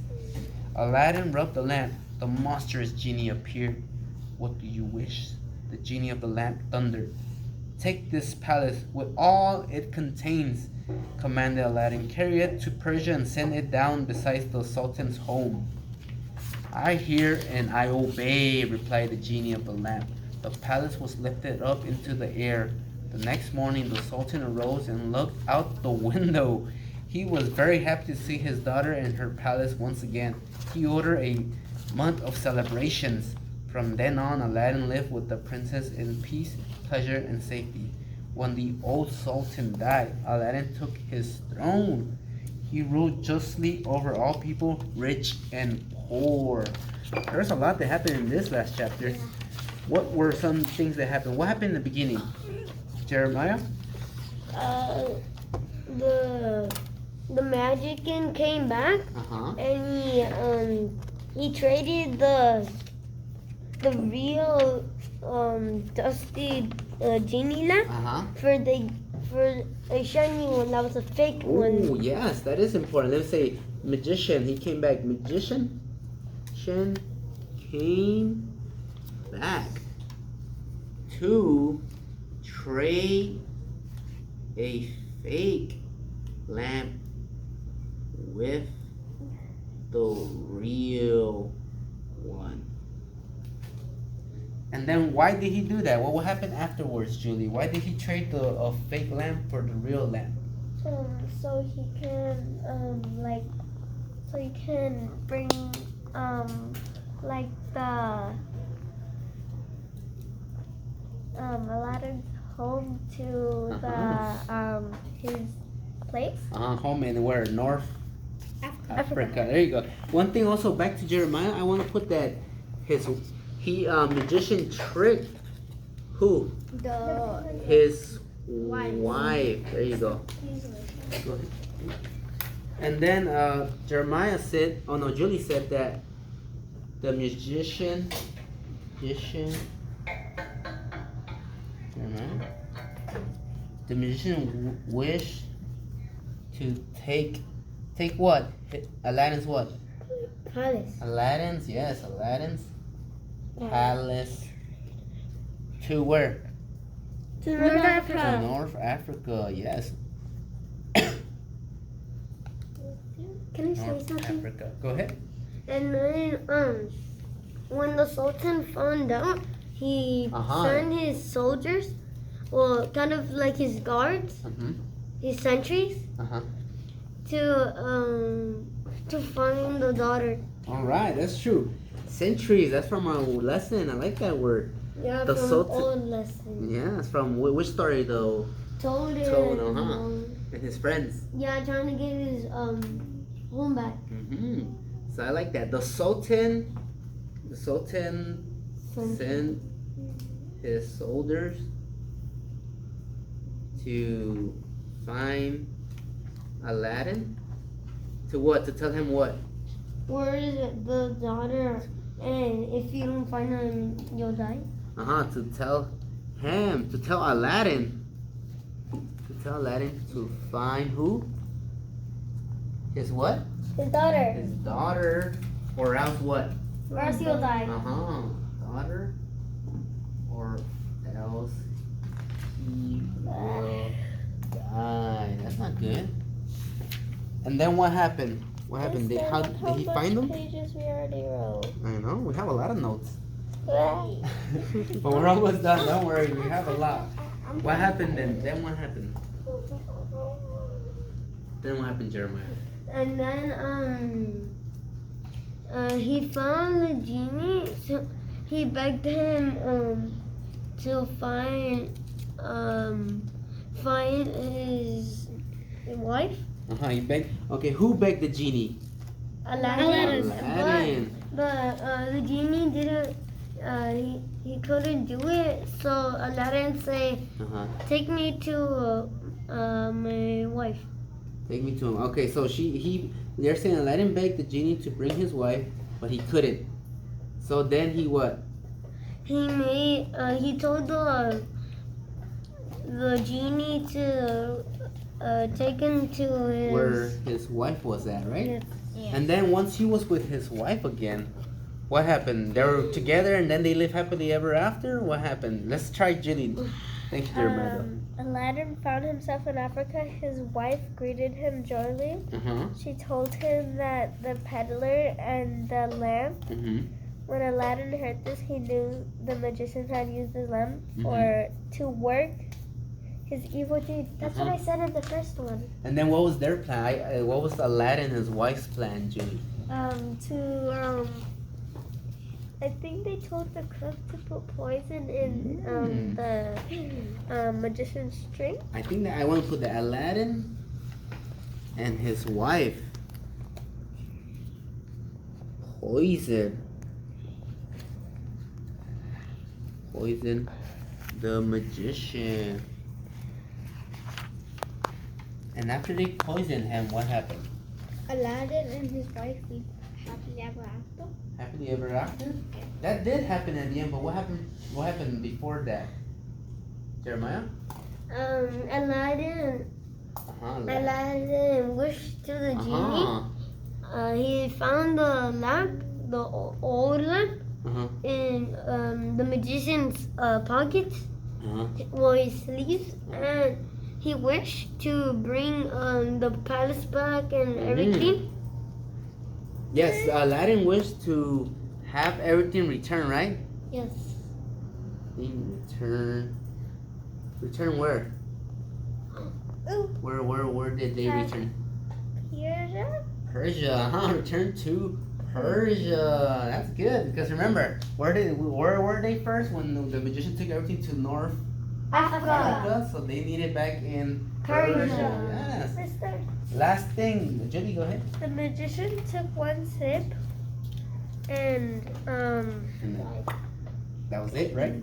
Aladdin rubbed the lamp. The monstrous genie appeared. "What do you wish?" The genie of the lamp thundered. "Take this palace with all it contains," commanded Aladdin. "Carry it to Persia and send it down beside the Sultan's home." "I hear and I obey," replied the genie of the lamp. The palace was lifted up into the air. The next morning, the Sultan arose and looked out the window. He was very happy to see his daughter and her palace once again. He ordered a month of celebrations. From then on, Aladdin lived with the princess in peace, pleasure, and safety. When the old Sultan died, Aladdin took his throne. He ruled justly over all people, rich and poor. There's a lot that happened in this last chapter. What were some things that happened? What happened in the beginning? Jeremiah? The magician came back, Uh-huh. and he traded the real dusty genie lamp Uh-huh. for a shiny one that was a fake Oh, one. yes, that is important. Let's say magician. He came back. Magician came back to trade a fake lamp with the real one. And then why did he do that? What will happen afterwards, Julie? Why did he trade a fake lamp for the real lamp? So he can bring like the Aladdin's home to his place. Home and where? North Africa. There you go. One thing also back to Jeremiah, I want to put that magician tricked Who? The His Wife. wife. There you go. Go ahead. And then Jeremiah said, oh no, Julie said that the magician, Jeremiah, the magician wished to take what? Aladdin's what? Palace. Aladdin's palace to where? To North To Africa. North Africa, yes. Can I say North something? Africa. Go ahead. And then when the Sultan found out, he Uh-huh. sent his soldiers, well, kind of like his guards, Uh-huh. his sentries, Uh-huh. to find the daughter. All right, that's true. Centuries, that's from our lesson. I like that word. Yeah, The from Sultan- old lesson. Yeah, it's from which story though? Told it. Told, uh-huh. And his friends. Yeah, trying to get his home back. Mm-hmm. So I like that. The Sultan sent his soldiers to find Aladdin. To what? To tell him what? Where is it, the daughter? And if you don't find her, you'll die. To tell him, to tell Aladdin to find who? His what? His daughter. His daughter, or else what? Or else you'll die. Daughter, or else he will die. That's not good. And then what happened? What happened? Did he find them? Pages we already wrote. I know, we have a lot of notes. But we're almost done, don't worry, we have a lot. What happened then? Then what happened? Then what happened, Jeremiah? And then he found the genie. So he begged him to find his wife. He begged. Okay, who begged the genie? Aladdin. Aladdin. But the genie didn't. He couldn't do it. So Aladdin say, "Take me to my wife." Take me to him. Okay, so they're saying Aladdin begged the genie to bring his wife, but he couldn't. So then he what? He told the genie to take him to Where his wife was at, right? Yes. Yeah. And then once he was with his wife again, what happened? They were together and then they lived happily ever after? What happened? Let's try Jilly. Thanks, Jeremiah. Aladdin found himself in Africa. His wife greeted him joyfully. She told him that the peddler and the lamp. When Aladdin heard this, he knew the magicians had used the lamp to work his evil deed. That's what I said in the first one. And then what was their plan? What was Aladdin and his wife's plan, Jilly? I think they told the cook to put poison in the magician's drink. I think that I want to put the Aladdin and his wife poison the magician. And after they poisoned him, what happened? Aladdin and his wife lived happily ever after. Happily ever after? That did happen at the end, but what happened? What happened before that? Jeremiah? Aladdin wished to the genie. He found the lamp, the old lamp, in the magician's pocket, or his sleeves, and he wished to bring the palace back and everything. Yes, Aladdin wished to have everything returned, right? Yes. Return where? Where did they return? Persia, return to Persia. That's good because remember, where were they first when the magician took everything to North Africa? So they need it back in Persia. Yes. Sister, Last thing, Jenny, go ahead. the magician took one sip and That was it, right?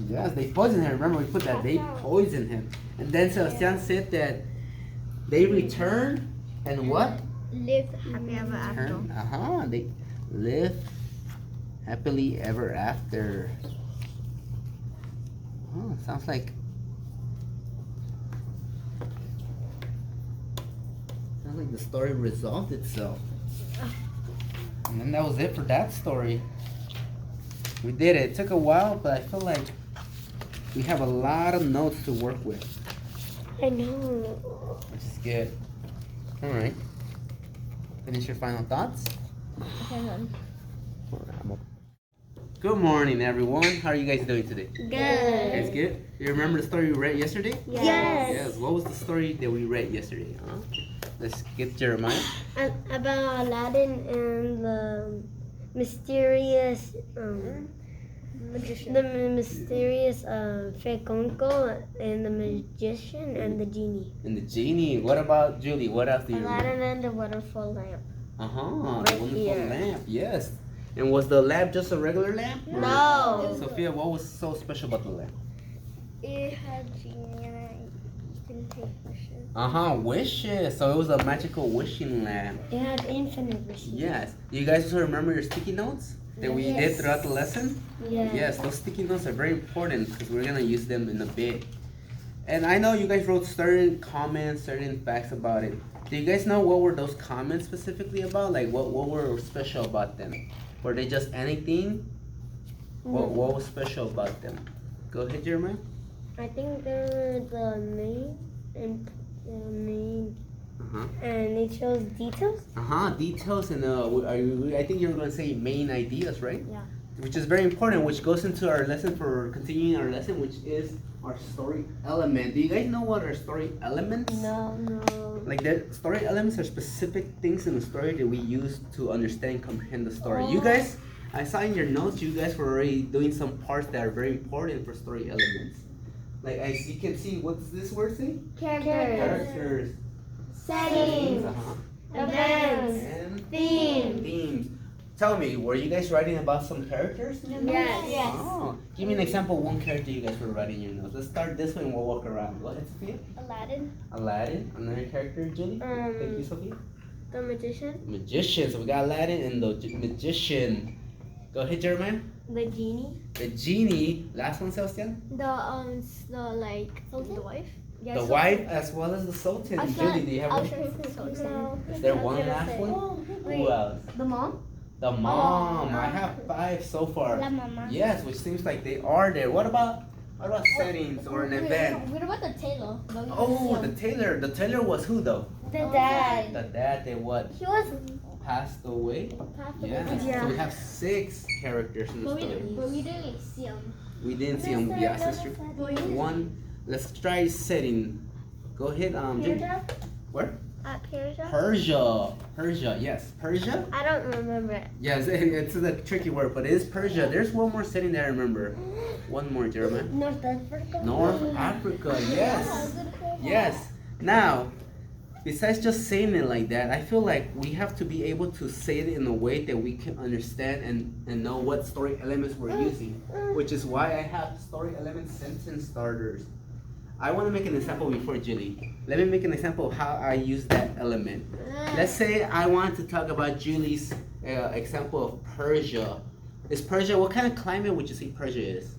Yes, they poisoned him. Remember, we put that. They poisoned him. And then Sebastian said that they returned and what? Live happy ever after. They live happily ever after. Oh, sounds like the story resolved itself. And then that was it for that story. We did it. It took a while, but I feel like we have a lot of notes to work with. I know. Which is good. Alright. Finish your final thoughts? Hang on. Good morning, everyone. How are you guys doing today? Good. Guys good? You remember the story we read yesterday? Yes. Yes. What was the story that we read yesterday? Let's get Jeremiah. About Aladdin and the mysterious Magician. the mysterious Fekonko and the magician and the genie. And the genie. What about Julie? What else do you remember? Aladdin and the waterfall lamp. The Right wonderful here. lamp. Yes. And was the lamp just a regular lamp? No. Sophia, what was so special about the lamp? It had genie in it. You can take wishes. Wishes. So it was a magical wishing lamp. It had infinite wishes. Yes. You guys also remember your sticky notes that we did Yes. throughout the lesson? Yeah. Yes, those sticky notes are very important because we're gonna use them in a bit. And I know you guys wrote certain comments, certain facts about it. Do you guys know what were those comments specifically about? Like what were special about them? Were they just anything? What was special about them? Go ahead, Jeremiah. I think they're the main and and it shows details. Details and I think you were gonna say main ideas, right? Yeah. Which is very important, which goes into our lesson for continuing our lesson, which is our story element. Do you guys know what are story elements? No. Like the story elements are specific things in the story that we use to understand and comprehend the story. You guys, I saw in your notes, you guys were already doing some parts that are very important for story elements. Like as you can see, what's this word say? Characters. Settings. Events. And Themes. themes. Tell me, were you guys writing about some characters? Yes. Oh, give me an example of one character you guys were writing in your notes. Let's start this way and we'll walk around. Go ahead, Sophia. Aladdin. Another character, Julie. Thank you, Sophia. The magician. Magician. So we got Aladdin and the magician. Go ahead, Jeremiah. The genie. The genie. Last one, Sebastian. The wife. The wife as well as the sultan. Julie, do you have one? Is there one last one? Who else? The mom. The mom. I have 5 so far. La mama. Yes, which seems like they are there. What about settings or an event? What about the tailor? Oh, the tailor. The tailor was who though? The dad. The dad that what? He was. Passed away? Yeah. Yeah. So we have 6 characters in the story. But we didn't see him. We didn't see them. Yes, that's true. One. Let's try setting. Go ahead, Julie. Where? Persia. Yes, Persia. I don't remember it. Yes, it's a tricky word, but it is Persia. There's one more setting that I remember. One more, Jeremiah. North Africa. North Africa. Yes. Yes. Now, besides just saying it like that, I feel like we have to be able to say it in a way that we can understand and know what story elements we're using, which is why I have story element sentence starters. I want to make an example before Julie. Let me make an example of how I use that element. Let's say I want to talk about Julie's example of Persia. Is Persia, what kind of climate would you say Persia is?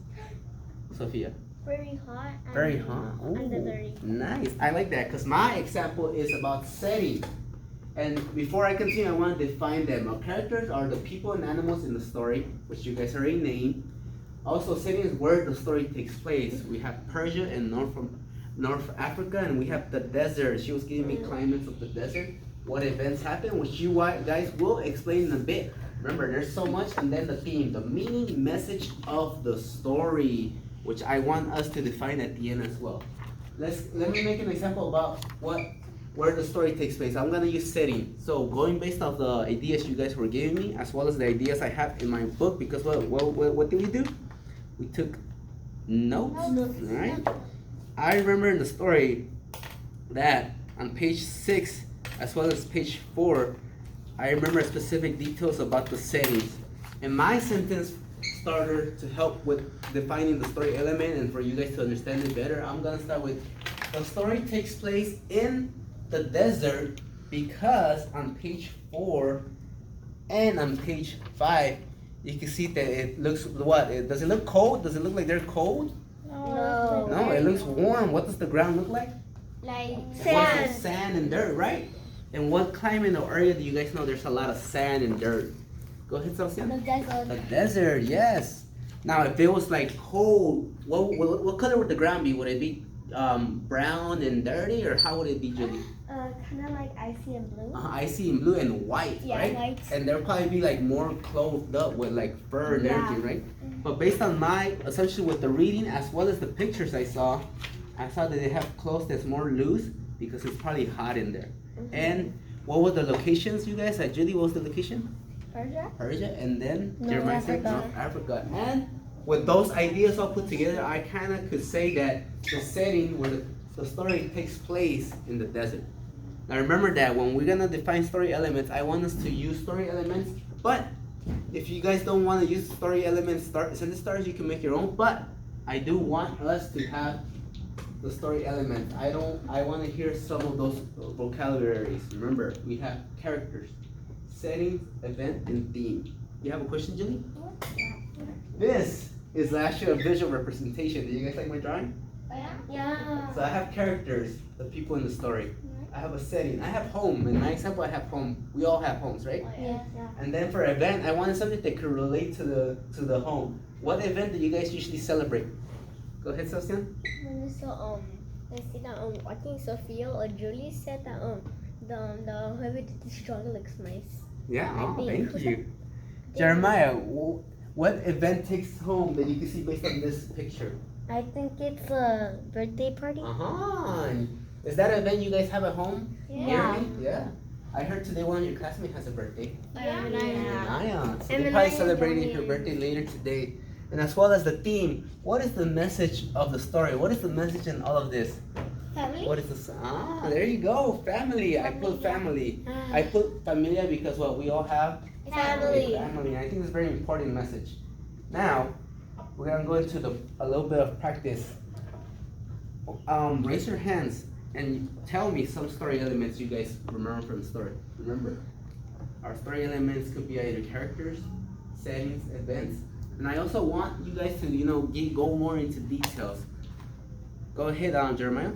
Sophia? Very hot. Very hot. And Ooh, deserty. nice. I like that because my example is about setting. And before I continue, I want to define them. Our characters are the people and animals in the story, which you guys already named. Also, setting is where the story takes place. We have Persia and North Africa, and we have the desert. She was giving me climates of the desert, what events happen, which you guys will explain in a bit. Remember, there's so much, and then the theme, the meaning, message of the story, which I want us to define at the end as well. Let me make an example about where the story takes place. I'm gonna use setting. So going based off the ideas you guys were giving me, as well as the ideas I have in my book, because what did we do? We took notes, right? I remember in the story that on page 6, as well as page 4, I remember specific details about the settings. In my sentence starter to help with defining the story element and for you guys to understand it better, I'm gonna start with the story takes place in the desert because on page 4 and on page 5, you can see that it looks what? Does it look cold? Does it look like they're cold? No. No, it looks warm. What does the ground look like? Like What is it? Sand and dirt, right? And what climate or area do you guys know there's a lot of sand and dirt? Go ahead, Sebastian. the desert. The desert, yes. Now, if it was like cold, what color would the ground be? Would it be brown and dirty, or how would it be, Julie? Kind of like icy and blue. Icy and blue and white, Yeah, right? white. And there'll probably be like more clothed up with like fur and Yeah. everything, right? But based on my assumption with the reading as well as the pictures I saw that they have clothes that's more loose because it's probably hot in there. And what were the locations, you guys? Julie, what was the location? Persia. Persia, and then North Jeremiah said Africa. North Africa. And with those ideas all put together, I kind of could say that the setting where the story takes place in the desert. Now remember that when we're gonna define story elements, I want us to use story elements, but if you guys don't want to use story elements, sentence starters, you can make your own, but I do want us to have the story elements. I want to hear some of those vocabularies. Remember, we have characters, settings, event, and theme. You have a question, Julie? This is actually a visual representation. Do you guys like my drawing? Yeah. So I have characters, the people in the story. I have a setting. I have home. In my example, I have home. We all have homes, right? Yeah. And then for event, I wanted something that could relate to the home. What event do you guys usually celebrate? Go ahead, Sebastian. I see that I think Sophia or Julie said that the whoever did this drawing looks nice. Yeah, I think. thank you. Jeremiah, what event takes home that you can see based on this picture? I think it's a birthday party. Uh-huh. Is that an event you guys have at home? Yeah. Yearly? Yeah. I heard today one of your classmates has a birthday. Yeah. Anaya. So they're Anaya probably celebrating her Daniel. birthday later today. And as well as the theme, what is the message of the story? What is the message in all of this? Family. What is this? There you go, family. I put family. I put familia because what we all have Family. family. I think it's a very important message. Now, we're gonna go into a little bit of practice. Raise your hands and tell me some story elements you guys remember from the story. Remember, our story elements could be either characters, settings, events, and I also want you guys to go more into details. Go ahead, Jeremiah.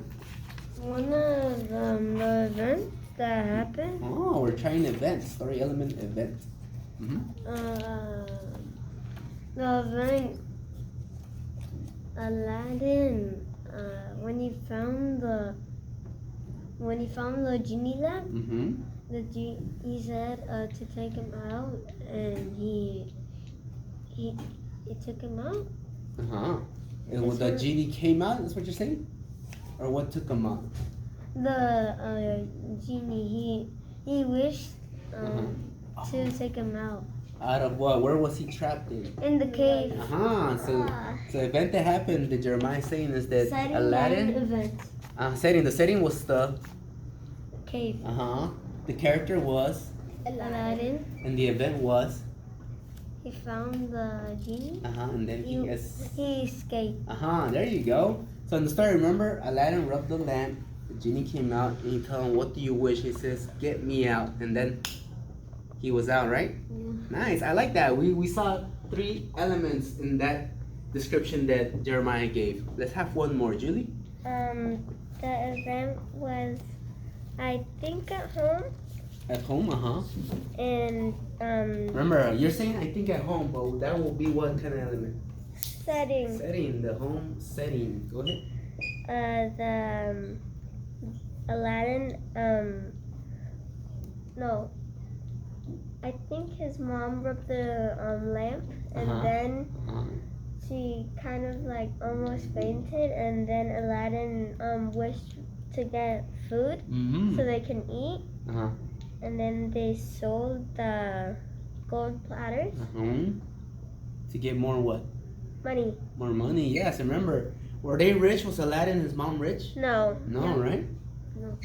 One of the events that happened. Oh, we're trying events, story element event. The event Aladdin when he found the genie lamp. He said to take him out, and he took him out. And when the genie came out, that's what you're saying? Or what took him out? The genie he wished to take him out Out of what? Where was he trapped in? in the cave. So the event that happened that Jeremiah is saying is that Setting Aladdin event setting. The setting was the cave. the character was, Aladdin. and the event was, He found the genie. and then he He escaped. there you go. So in the story, remember, Aladdin rubbed the lamp, the genie came out, and he told him, what do you wish? He says, get me out. And then he was out, right? Yeah. Nice, I like that. We saw 3 elements in that description that Jeremiah gave. Let's have one more, Julie. The event was, I think, at home, At home, and Remember, you're saying I think at home, but that will be what kind of element? setting. Setting, the home setting. Go ahead. The Aladdin. No. I think his mom rubbed the lamp, and then she kind of like almost fainted, and then Aladdin wished to get food so they can eat, and then they sold the gold platters. To get more what? Money. More money, yes. Remember, were they rich? Was Aladdin and his mom rich? No. No, right?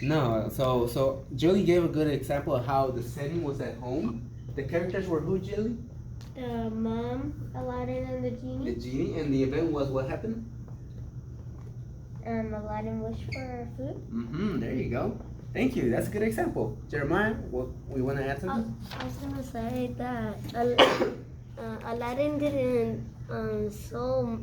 No. So Julie gave a good example of how the setting was at home. The characters were who, Julie? The mom, Aladdin, and the The genie. genie, and the event was what happened? Aladdin wished for food. Mm-hmm. There you go. Thank you. That's a good example. Jeremiah, what we want to add something? I was gonna say that Aladdin didn't sell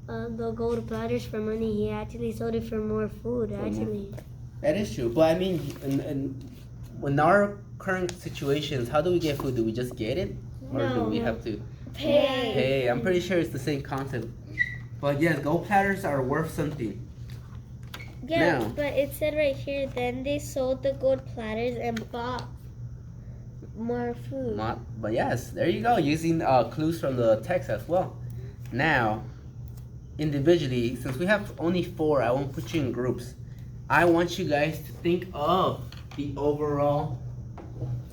the gold platters for money. He actually sold it for more food. For more. Actually, That is true. But I mean, in our current situations, how do we get food? Do we just get it, or do we have to Pay. pay? I'm pretty sure it's the same concept. But yes, gold platters are worth something. Yeah, Now. but it said right here. Then they sold the gold platters and bought more food. But yes, there you go. Using clues from the text as well. Now, individually, since we have only 4, I won't put you in groups. I want you guys to think of the overall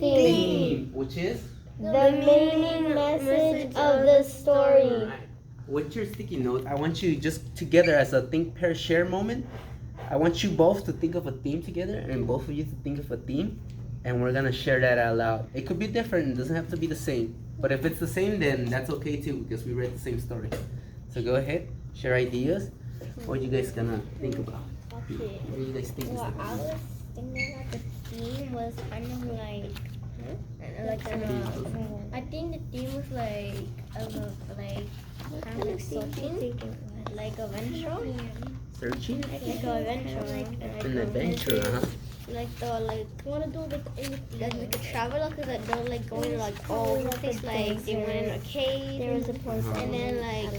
theme, which is The meaning message of the story. Alright. With your sticky note, I want you just together as a think, pair, share moment. I want you both to think of a theme together, and both of you to think of a theme, and we're gonna share that out loud. It could be different, it doesn't have to be the same. But if it's the same, then that's okay too, because we read the same story. So go ahead, share ideas. What are you guys gonna think about? Okay. What do you guys think is Well, the I was thinking that the theme was kind of like I think the theme was like kind of like searching, like adventure, searching? like adventure, like An adventure, huh? like the like want to do like a traveler because they're like going like all over the place, like they went in a cave and then like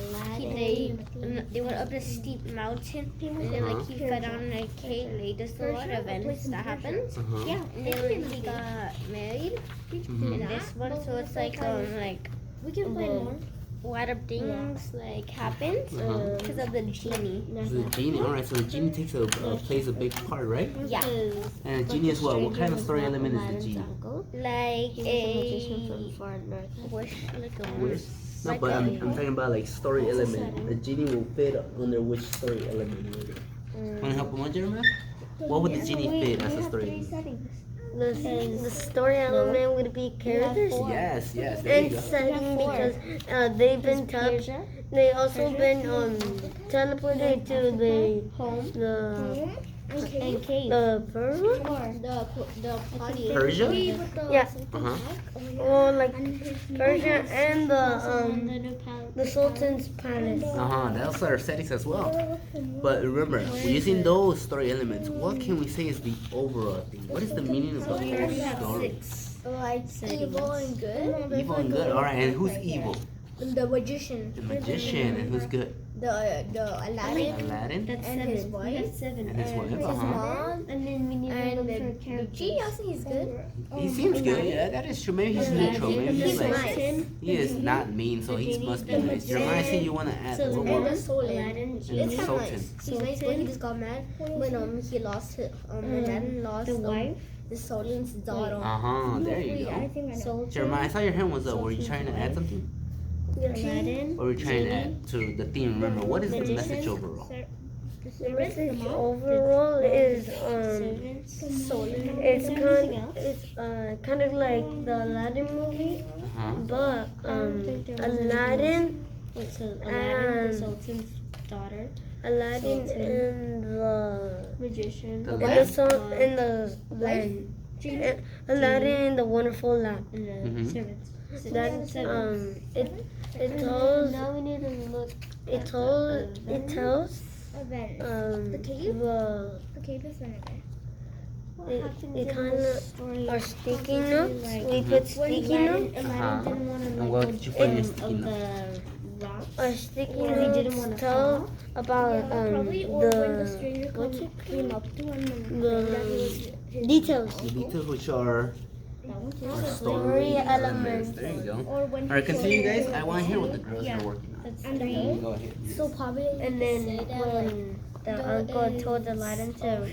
they went up a steep mountain and then like he fell down in a cave. Like there's a lot of events that happened. Uh-huh. And then like, he got married Mhm. in this one, so it's like we can find more. a lot of things like happened Uh-huh. because of the genie. The genie, alright, so the genie plays a big part, right? Yeah, And the genie as well. What kind of story element is the genie? like He's a magician from a far north. wish, like a Wish. wish. No, but I'm talking about like story element. The genie will fit under which story element? Wanna help him out, Jeremiah? What would the genie fit as a story element? The story element would be characters Yes, there you and go. setting because they've been they also been teleported to the The party. Persia? Yeah. Uh-huh. Or like Persia and the Sultan's palace. Uh-huh, that's our settings as well. But remember, using those story elements, what can we say is the overall thing? What is the meaning of the whole story? Like evil and good. Evil and good. Alright, and who's evil? The magician. The magician. And who's good? The Aladdin. Aladdin And his wife. and his wife. His Uh-huh. mom. And then we need And to the look for characters. Gucci. I think he's good. He seems good. Yeah, that is true. Maybe he's neutral. Maybe he's like he is not mean, so he must be nice. Jeremiah said you wanna add one And more. the Sultan. Aladdin, It's And the kind of Sultan. nice. He's nice, but he just got mad when he lost his Aladdin lost the wife. the Sultan's daughter. Uh-huh, there you go. Jeremiah, I saw your hand was up. Were you trying to add something? Aladdin. Or were you trying to add to the theme? Remember, what is the message overall? The message overall is it's kind of like the Aladdin movie, Uh-huh. but Aladdin and Sultan's daughter. Aladdin and the Magician. The and the lamp? son and the lamp. Aladdin and the wonderful lamp. Mhm. That it tells it tells The cave? The cave is in it. it kind of our sticky notes. We put sticky notes. Uh-huh. And what did you put in your sticky note? Our sticky notes tell about Came up to him. the details. The details which are our Story elements. There you go. Or when Alright, continue guys. I want to hear what the girls are working on. And Go ahead. so probably And then when the uncle told Aladdin to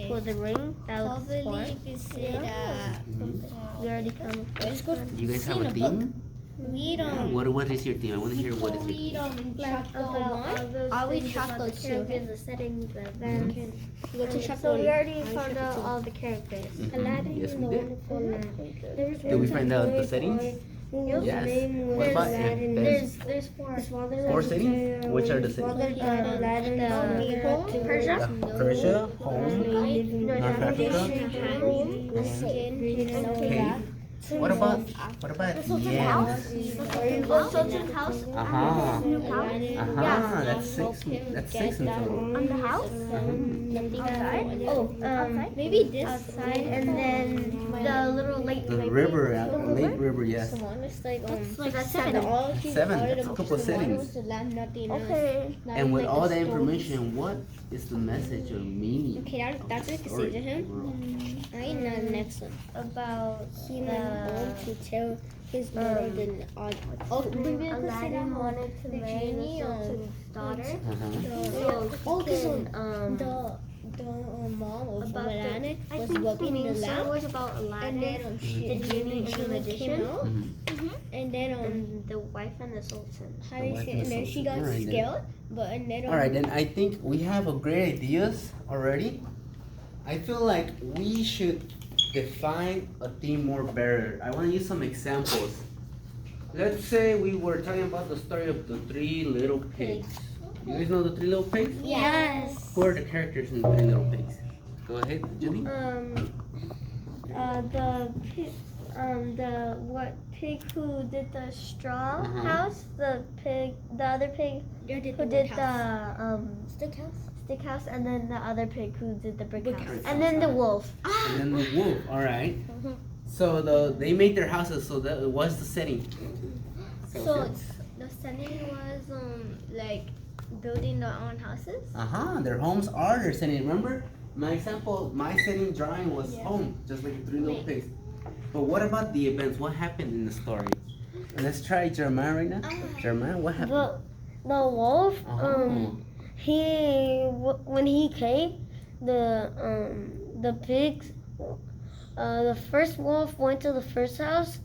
put the ring, that was probably smart. you could say that We already come. let's go You guys have a theme? read What is your theme? I want to hear what is your theme. chapter 1. I'll read chapter 2. The settings, the Mhm. You go to chapter So we 1. already found out all the characters. Mhm. Aladdin Yes, and we the did. wonderful lamp. Did we find out the settings? Yes. name was What about Aladdin. There's four. His father Four was cities? Which are the his cities? father died, Aladdin Persia? Persia, home, North Africa. Okay. What about the ants? Sultan's house. That's six. That's six in total. On the house. Outside. Oh, maybe this outside, and then the little lake. The river, Lake River, yes. It's like that's seven. Seven. That's a couple of settings. Okay. And with all that information, what is the message or meaning? Okay, that's what I can say to him. I know the next one. About He went home to tell his daughter the Aladdin wanted to marry the Sultan's daughter. The mom of About Aladdin I was think working in the Star lab, Wars about and Aladdin, then the genie and the came magician, out, and then and the wife and the Sultan. how do you say? And then she got Alright, then. scared, but and then Alright, then I think we have a great ideas already. I feel like we should define a theme more better. I want to use some examples. Let's say we were talking about the story of the three little pigs. You guys know the three little pigs? Yes. Who are the characters in the three little pigs? Go ahead, Julie. The pig who did the straw Uh-huh. house, the other pig they did who the did house. the stick house. stick house, and then the other pig who did the brick house, house. and then the wolf. And then the wolf. Alright. So they made their houses. So that what's the setting? So the setting was like building their own houses. Their homes are their setting. Remember, my setting drawing was home, just like the three little pigs. But what about the events? What happened in the story? Let's try Jeremiah right now. Jeremiah, what happened? The wolf. Oh. When he came, the pigs. The first wolf went to the first house.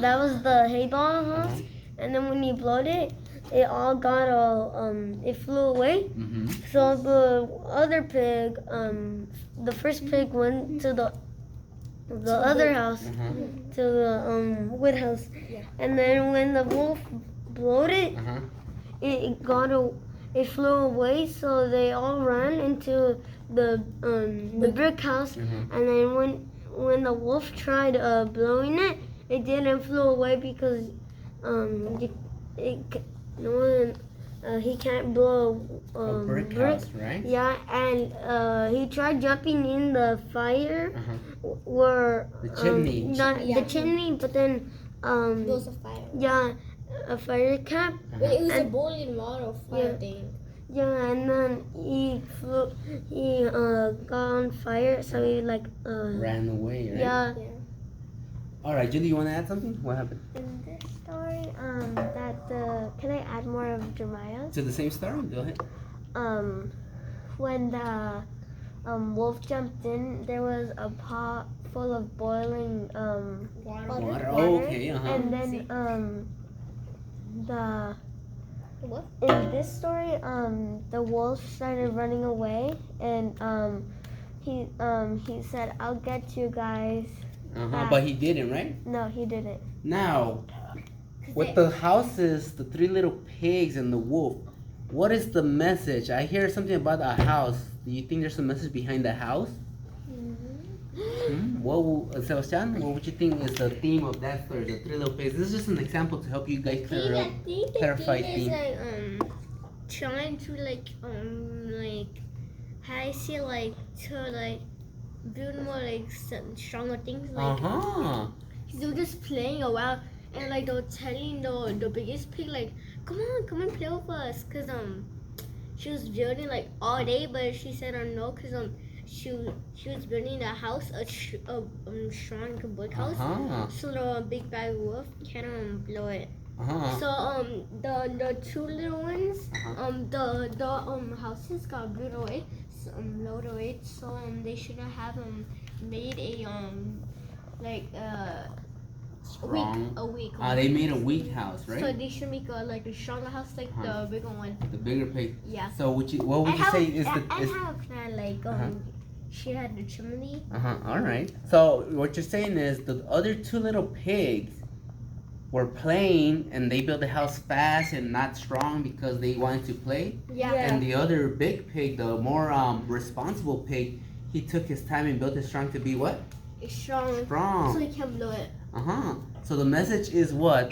That was the hay ball house. And then when he blowed it, it all got it flew away. So the other pig, the first pig went to the other house, to the wood house. And then when the wolf blowed it, it flew away. So they all ran into the brick house. And then when the wolf tried blowing it, it didn't flew away because he can't blow A brick brick. house, right? Yeah, and he tried jumping in the fire where The chimney. the chimney, but then It was a fire. yeah, a fire cap. But it was a And- boiling water fire Yeah. thing. Yeah, and then he got on fire, so he Ran away, right? yeah. Alright, Julie, you want to add something? What happened? In this story, can I add more of Jeremiah? To the same story? Go ahead. When the wolf jumped in, there was a pot full of boiling Water. Oh, okay. and then What? in this story, the wolf started running away, and he said, "I'll get you guys." But he didn't, right? No, he didn't. Now, with the houses, the three little pigs, and the wolf, what is the message? I hear something about a house. Do you think there's a message behind the house? Sebastian, what would you think is the theme of that story, the three little pigs? This is just an example to help you guys clarify theme. Trying to how I say to build more some stronger things they were just playing around and they were telling the biggest pig come on play with us because she was building all day but she said no because she was building a house a strong brick house so the big bad wolf can blow it. So the two little ones the houses got blown away so they shouldn't have made a weak They made a weak house, right? so they should make a stronger house the bigger one. The bigger pig. Yeah. So what would you say is the how can I she had the chimney. All right. So what you're saying is the other two little pigs were playing and they built the house fast and not strong because they wanted to play. Yeah. And the other big pig, the more responsible pig, he took his time and built it strong to be what? It's strong. So Strong. he can blow it. So the message is what?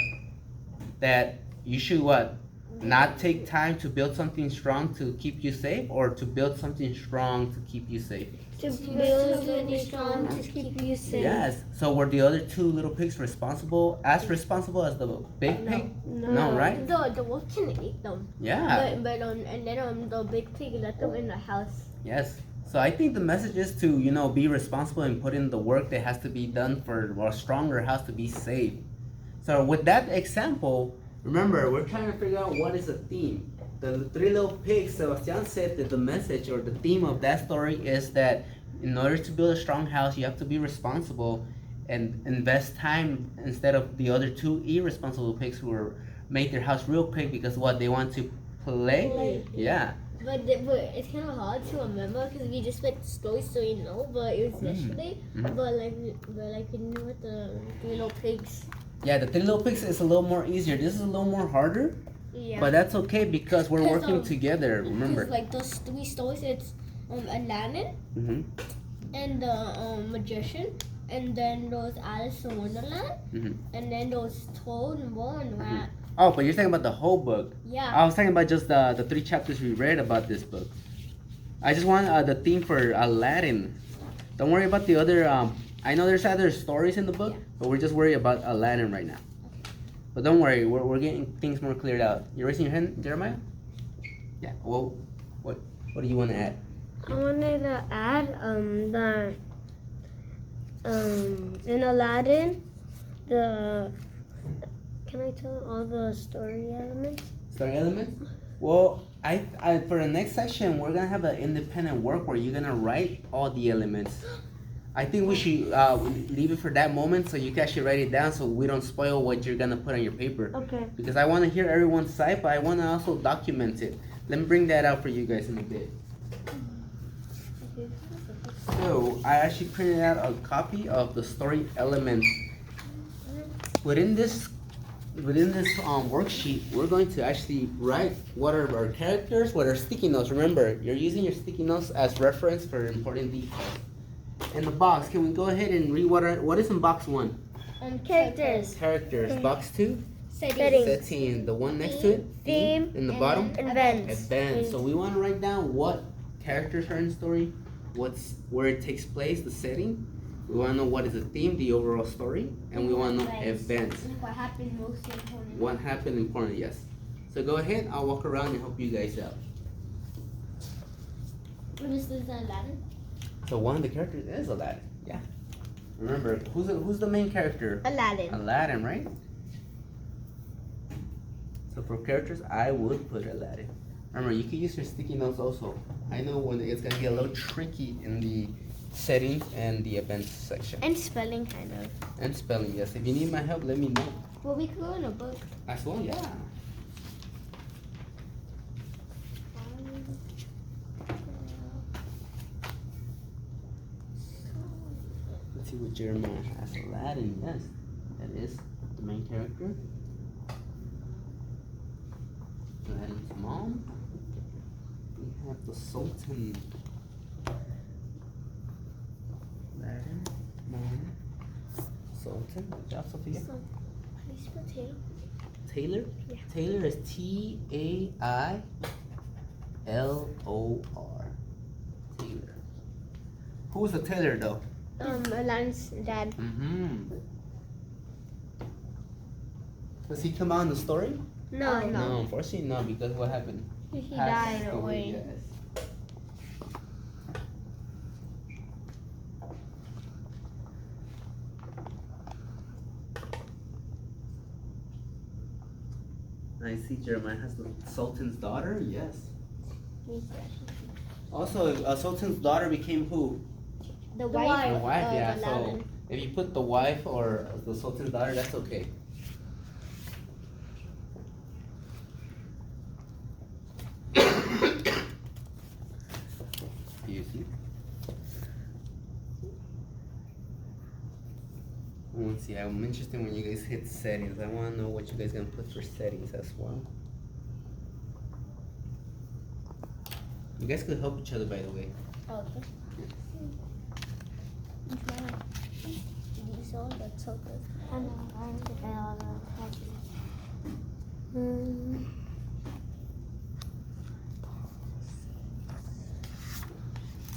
That you should what? Not take time to build something strong to keep you safe, or to build something strong to keep you safe. To build something strong to keep you safe. Yes. So were the other two little pigs responsible, as responsible as the big pig? No, right? The wolf can eat them. Yeah. But and then the big pig let them in the house. Yes. So I think the message is to, you know, be responsible and put in the work that has to be done for a stronger house to be safe. So with that example, remember, we're trying to figure out what is the theme. The three little pigs, Sebastian said that the message or the theme of that story is that in order to build a strong house, you have to be responsible and invest time instead of the other two irresponsible pigs who were made their house real quick because what, they want to play? Yeah. But it's kind of hard to remember because we just read the story, so you know. But it was yesterday. Mhm. But we knew what the three little pigs. Yeah, the three little pigs is a little more easier. This is a little more harder, Yeah. but that's okay because we're 'Cause, working together. Remember. Because like those three stories, it's Aladdin Mm-hmm. and the magician, and then those Alice in Wonderland, Mhm. and then those Toad and Bull and Rat. Oh, but you're talking about the whole book. Yeah. I was talking about just the 3 chapters we read about this book. I just want the theme for Aladdin. Don't worry about the other. I know there's other stories in the book, but we're just worried about Aladdin right now. But don't worry, we're getting things more cleared out. You're raising your hand, Jeremiah? Yeah. Well, what do you want to add? I wanted to add that in Aladdin, can I tell all the story elements? Story elements? Well, I for the next section we're gonna have an independent work where you're gonna write all the elements. I think we should leave it for that moment so you can actually write it down so we don't spoil what you're gonna put on your paper. Okay. Because I want to hear everyone's side, but I want to also document it. Let me bring that out for you guys in a bit. So I actually printed out a copy of the story elements. Within this worksheet, we're going to actually write what are our characters, what are sticky notes. Remember, you're using your sticky notes as reference for important details. In the box, can we go ahead and read what is in box 1? Characters. Characters. Box 2? Settings. Setting. The one next to it? Theme. In the bottom? Events. Events. So we want to write down what characters are in the story, where it takes place, the setting. We want to know what is the theme, the overall story, and we want to know events. What happened most important. What happened important, yes. So go ahead, I'll walk around and help you guys out. What is this, Aladdin? So one of the characters is Aladdin. Yeah. Remember, who's the main character? Aladdin. Aladdin, right? So for characters, I would put Aladdin. Remember, you can use your sticky notes also. I know when it's gonna get a little tricky in the settings and the events section. And spelling, kind of. And spelling, yes. If you need my help, let me know. Well, we could go in a book. As well, yeah. Let's see what Jeremiah has. Aladdin, yes. That is the main character. Aladdin's mom. We have the Sultan. Aladdin, mom, Sultan. Good job, Sophia. How do you spell Taylor? Taylor? Yeah. Taylor is Tailor. Taylor. Who's the Taylor though? Aladdin's dad. Mm-hmm. Does he come out in the story? No. No, unfortunately no, because what happened? He Passed died away, away. yes. I see Jeremiah has the Sultan's daughter, yes. Also, Sultan's daughter became who? The wife. The wife, of yeah. So Aladdin. if you put the wife or the Sultan's daughter, that's okay. Excuse me. Once see. I'm interested when you guys hit settings. I want to know what you guys gonna put for settings as well. You guys could help each other, by the way. Oh, okay. These all look so good. I know, I don't think I all know.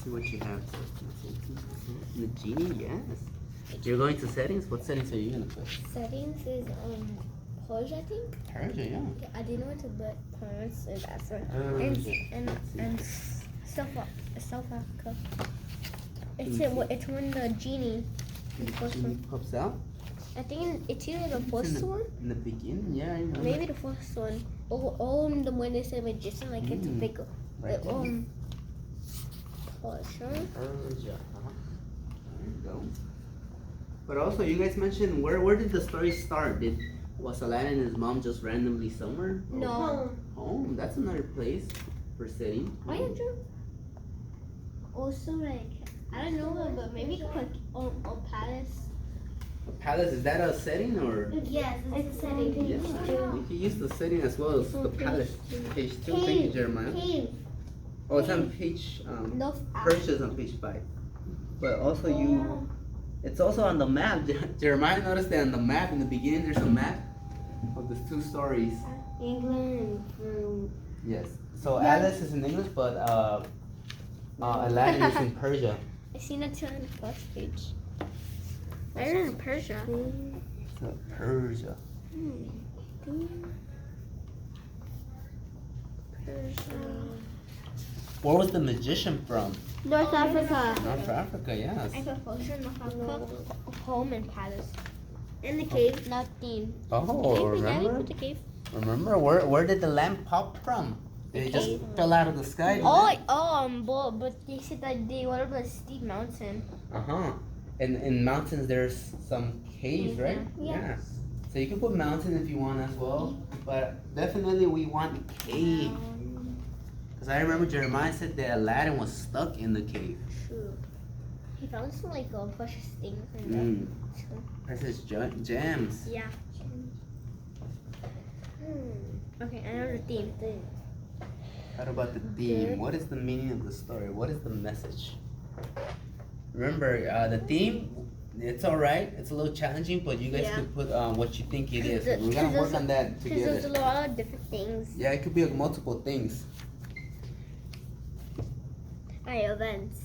See what you have. The genie, yes. You're going to settings? What settings are you gonna put? Settings is Persia, I think. Persia, yeah. I didn't know what to put parents and that's right. Persia. And South Africa. It's when the genie. The first Genie one. pops out? I think it's either the It's first in one. In the beginning, yeah, I know. Maybe the first one. Or the one they say magician, like it's bigger. Right there. Persia. Persia. There you go. But also, you guys mentioned where did the story start? Was Aladdin and his mom just randomly somewhere? No. Home. That's another place for setting. I am true. Also, like, I don't know, but maybe you could put a palace. A palace, is that a setting or? Yes, it's a setting. Yes, you can use the setting as well as the palace. Page 2. Thank you, Jeremiah. Oh, it's on page. No, Persia's on page 5. But also it's also on the map. Jeremiah noticed that on the map in the beginning there's a map of the 2 stories. England and Yes. So Alice is in English, but Aladdin is in Persia. I seen it on the first page. Where in Persia? So Persia. Where was the magician from? North Africa. North Africa, yes. I put Persia, North Africa, home and palace. In the cave. Nothing. Oh, Daddy remember? put the cave. Remember where did the lamp pop from? Did it just fell out of the sky? But they said that they were up a steep mountain. Uh-huh. And in mountains there's some caves, right? Yeah. So you can put mountain if you want as well, but definitely we want cave. Because I remember Jeremiah said that Aladdin was stuck in the cave. True. He found some like precious things in there. Precious gems. Yeah. Okay, another theme. What about the theme? What is the meaning of the story? What is the message? Remember, the theme, it's alright. It's a little challenging, but you guys Yeah. could put what you think it is. We're Because gonna work there's on that Because there's a together. lot of different things. Yeah, it could be multiple things. Alright, events.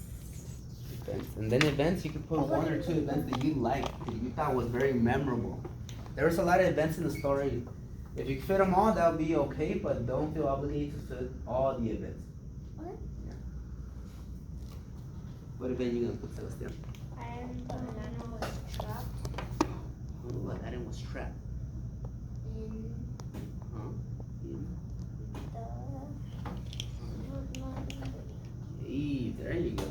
Events. And then events, you could put 1 or 2 events that you liked, that you thought was very memorable. There was a lot of events in the story. If you fit them all, that would be okay, but don't feel obligated to fit all the events. Okay. Yeah. What event you gonna put, Celestian? And Aladdin was trapped Oh, Aladdin was trapped. in Huh? In the Eve. There you go.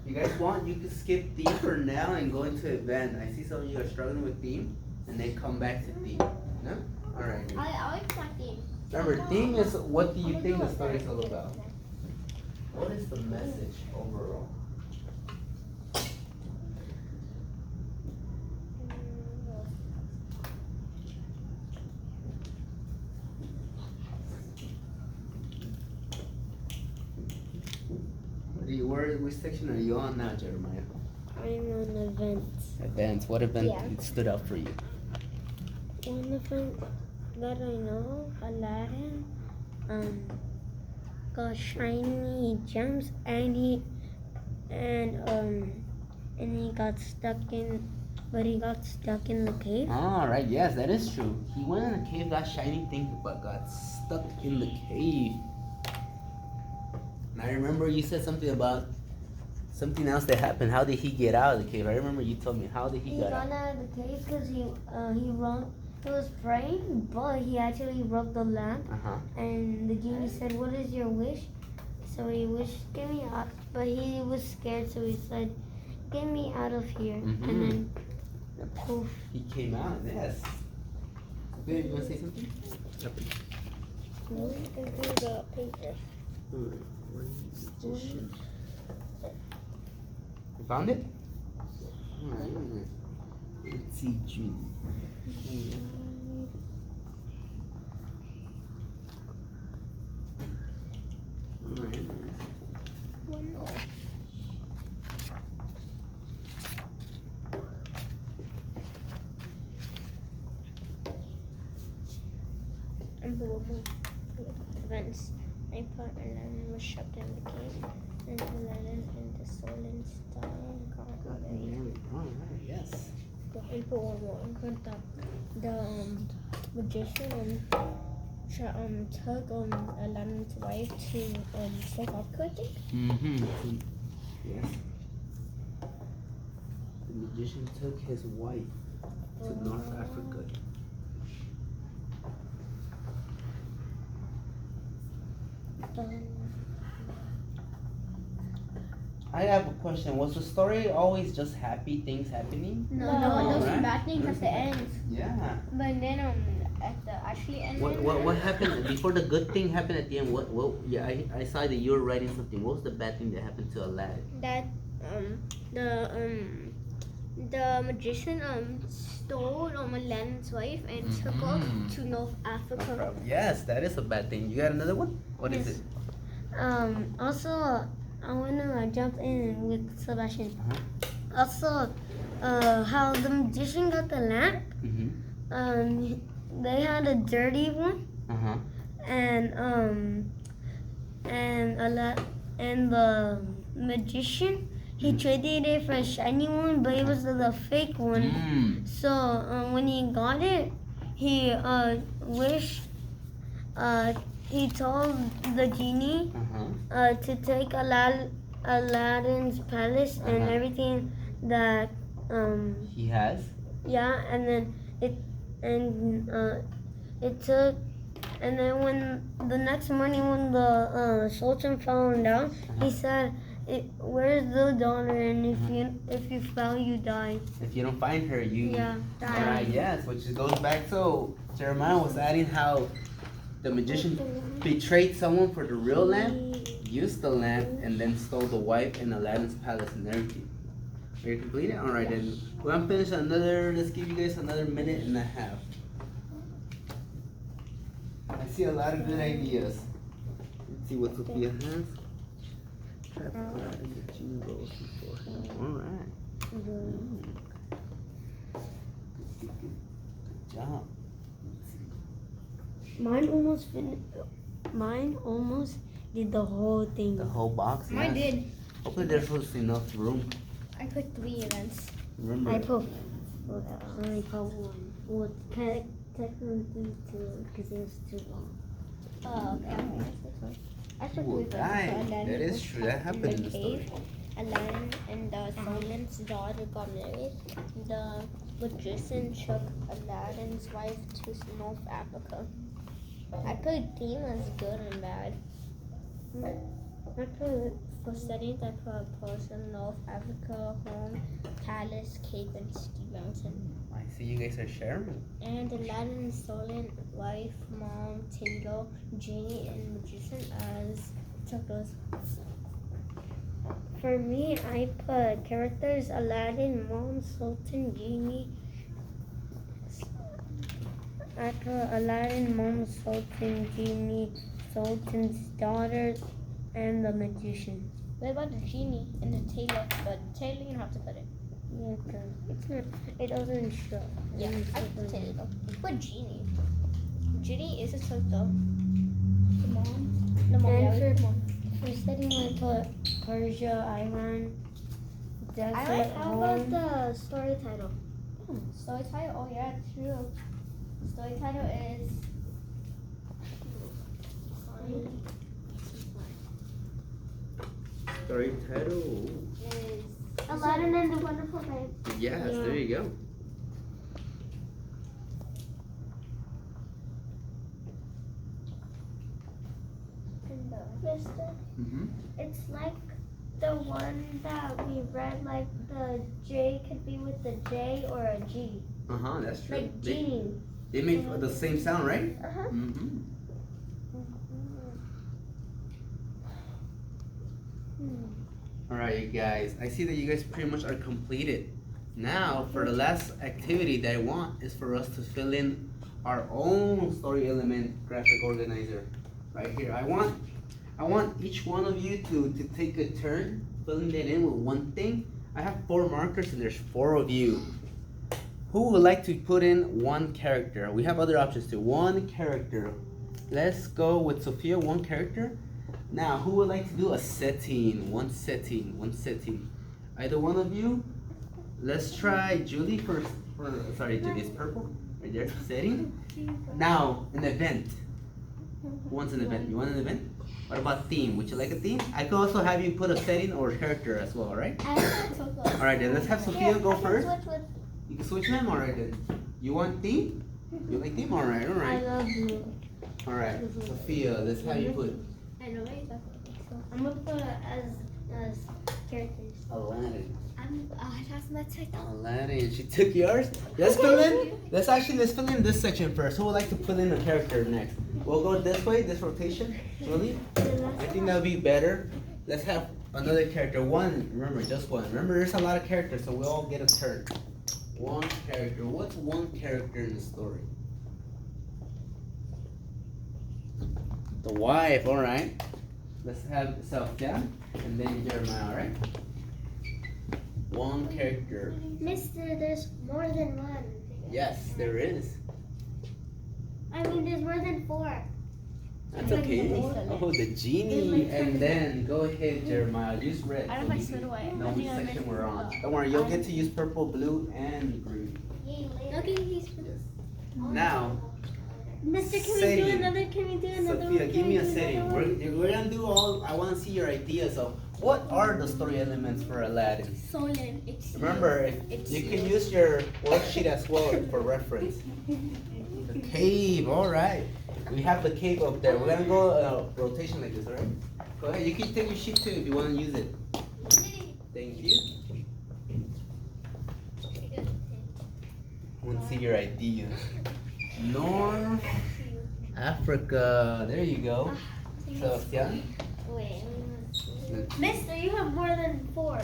You guys want, you can skip theme for now and go into event. I see some of you are struggling with theme and then come back to theme. No? Alright. I like that theme. Remember, theme is what do you think the story is all about? What is the message overall? Which section are you on now, Jeremiah? I'm on events. Events. What event Yeah. stood out for you? One event that I know, Aladdin, got shiny gems and he got stuck in the cave. Alright, yes, that is true. He went in the cave, got shiny things, but got stuck in the cave. And I remember you said something about something else that happened. How did he get out of the cave? I remember you told me. How did he He get got out? out of the cave because he was praying, but he actually broke the lamp. Uh-huh. And the genie said, "What is your wish?" So he wished, "Get me out." But he was scared, so he said, "Get me out of here." Mhm. And then, poof. He came out, yes. Babe, you wanna say something? We can do the paper. You found it? Alright. Let's see, June. Alright. One more. And the one more. Events. I put Aladdin was shoved in the cave, and Aladdin and the Sultan star got out of it. Alright, yes. I put one more. I put the magician took Aladdin's wife to South Africa, I think. Mm-hmm. Yes. The magician took his wife to North Africa. I have a question. Was the story always just happy things happening? No, No, those right? bad things at the end. Yeah. But then at the actually end. What happened before the good thing happened at the end? What yeah, I saw that you were writing something. What was the bad thing that happened to Aladdin? That the magician stole Aladdin's wife and took off to North Africa. Yes, that is a bad thing. You got another one? What is it? Also, I want to jump in with Sebastian. Uh-huh. Also, how the magician got the lamp. Mm-hmm. They had a dirty one, Uh-huh. and the magician he traded it for a shiny one, but it was the fake one. Mm. So when he got it, he wished. He told the genie Uh-huh. to take Aladdin's palace and Uh-huh. everything that He has? yeah, and then it took, and then when the next morning when the Sultan found out, he said, "Where's the daughter? And if you fell, you die." If you don't find her, you Yeah. Alright, yes, which goes back to Jeremiah was adding how the magician betrayed someone for the real lamp, used the lamp, and then stole the wife and Aladdin's palace and everything. Are you completed? Alright then. We're gonna finish let's give you guys another minute and a half. I see a lot of good ideas. Let's see what Sophia has. Try to put out in the jingles before him. Alright. Good job. Mine almost did the whole thing. The whole box? Mine yes. did. Hopefully there's enough room. I put 3 events. Remember. I put one. Well, technically two because it was too long. Oh, okay. I put 3 Ooh, events. right. Aladdin That is was true. That trapped happened in the the cave. story. Aladdin and the Sultan's daughter got married. The magician took Aladdin's wife to North Africa. I put theme as good and bad. I put For settings, I put person, North Africa, home, palace, cave, and ski mountain. I see you guys are sharing. And Aladdin, Sultan, wife, mom, Taylor, genie, and magician as took those. For me, I put characters Aladdin, Mom, Sultan, Genie. I put Aladdin, Mom, Sultan, Genie, Sultan's daughter, and the magician. What about the genie and the Taylor? But Taylor, you don't have to put it. Yeah, cause it's not. It doesn't show. Yeah, I put Taylor. Put genie. Genie is a took the mom. The mom. And Yeah, for- come on. For setting, I put Persia, Iran, Desert, How about Home. the story title? Story title? Oh yeah, true. Story title is. Story title. Is Aladdin and the Wonderful Lamp. Yes, Yeah. there you go. Mister, Mm-hmm. it's like the one that we read, like the J could be with the J or a G. Uh-huh, that's true. Like genie. They make the same sound, right? Uh-huh. Mm-hmm. All right, you guys. I see that you guys pretty much are completed. Now, for the last activity that I want is for us to fill in our own story element graphic organizer. Right here. I want each one of you to take a turn filling that in with one thing. I have 4 markers and there's 4 of you. Who would like to put in one character? We have other options too. One character. Let's go with Sophia, one character. Now, who would like to do a setting? One setting. Either one of you. Let's try Julie first. Sorry, Julie, it's purple. Right there, setting. Now, an event. Who wants an event? You want an event? What about theme? Would you like a theme? I could also have you put a setting or character as well, right? Alright then, let's have Sophia go first. You can switch them? Alright then. You want theme? You like theme? Alright, I alright. love blue. Alright, Sophia, let's have you put I know right. I'm gonna put as characters. Aladdin. That's my take. Aladdin, she took yours? Let's fill in, let's fill in this section first. Who would like to put in a character next? We'll go this way, this rotation. Julie? I think that'll be better. Let's have another character. One, remember, just one. Remember, there's a lot of characters, so we all get a turn. One character. What's one character in the story? The wife, alright. Let's have Self-Down and then Jeremiah, alright? One character. Mister, there's more than one. Yes, there is. I mean, there's more than 4. That's okay. Oh, the genie. And then go ahead, Jeremiah. Use red. I don't know if I slid away. No, which section we're on. Don't worry, you'll get to use purple, blue, and green. Okay, he's Now, Mister, Setting. Can we do another Sophia, one? give me a setting. We're gonna do all. I want to see your ideas of what are the story elements for Aladdin. Solid. It's Remember, you can use your worksheet as well for reference. The cave, all right. We have the cave up there. We're gonna go rotation like this, all right? Go ahead. You can take your sheet too if you want to use it. Thank you. I want to see your ideas. North Africa. There you go. So, yeah. Wait. Mister, you have more than 4.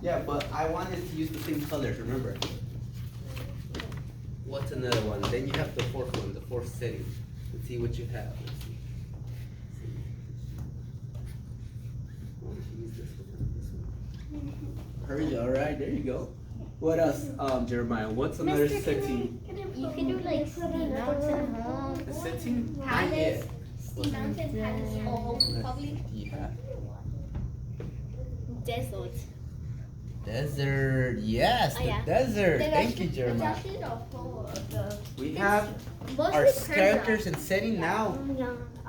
Yeah, but I wanted to use the same colors, remember? What's another one? Then you have the 4th one, the 4th setting. Let's see what you have. Let's see. Why don't you use this one? Hurry, alright, there you go. What else, Jeremiah? What's another setting? You can do like ski mountain home. A setting? Not Palace. yet. Ski mountain palace home. Probably Yeah. desert. Desert, yes, the yeah. desert. There's Thank you, actually- Jeremiah. It's actually the whole of the. We have Mostly our Persia. characters and setting now.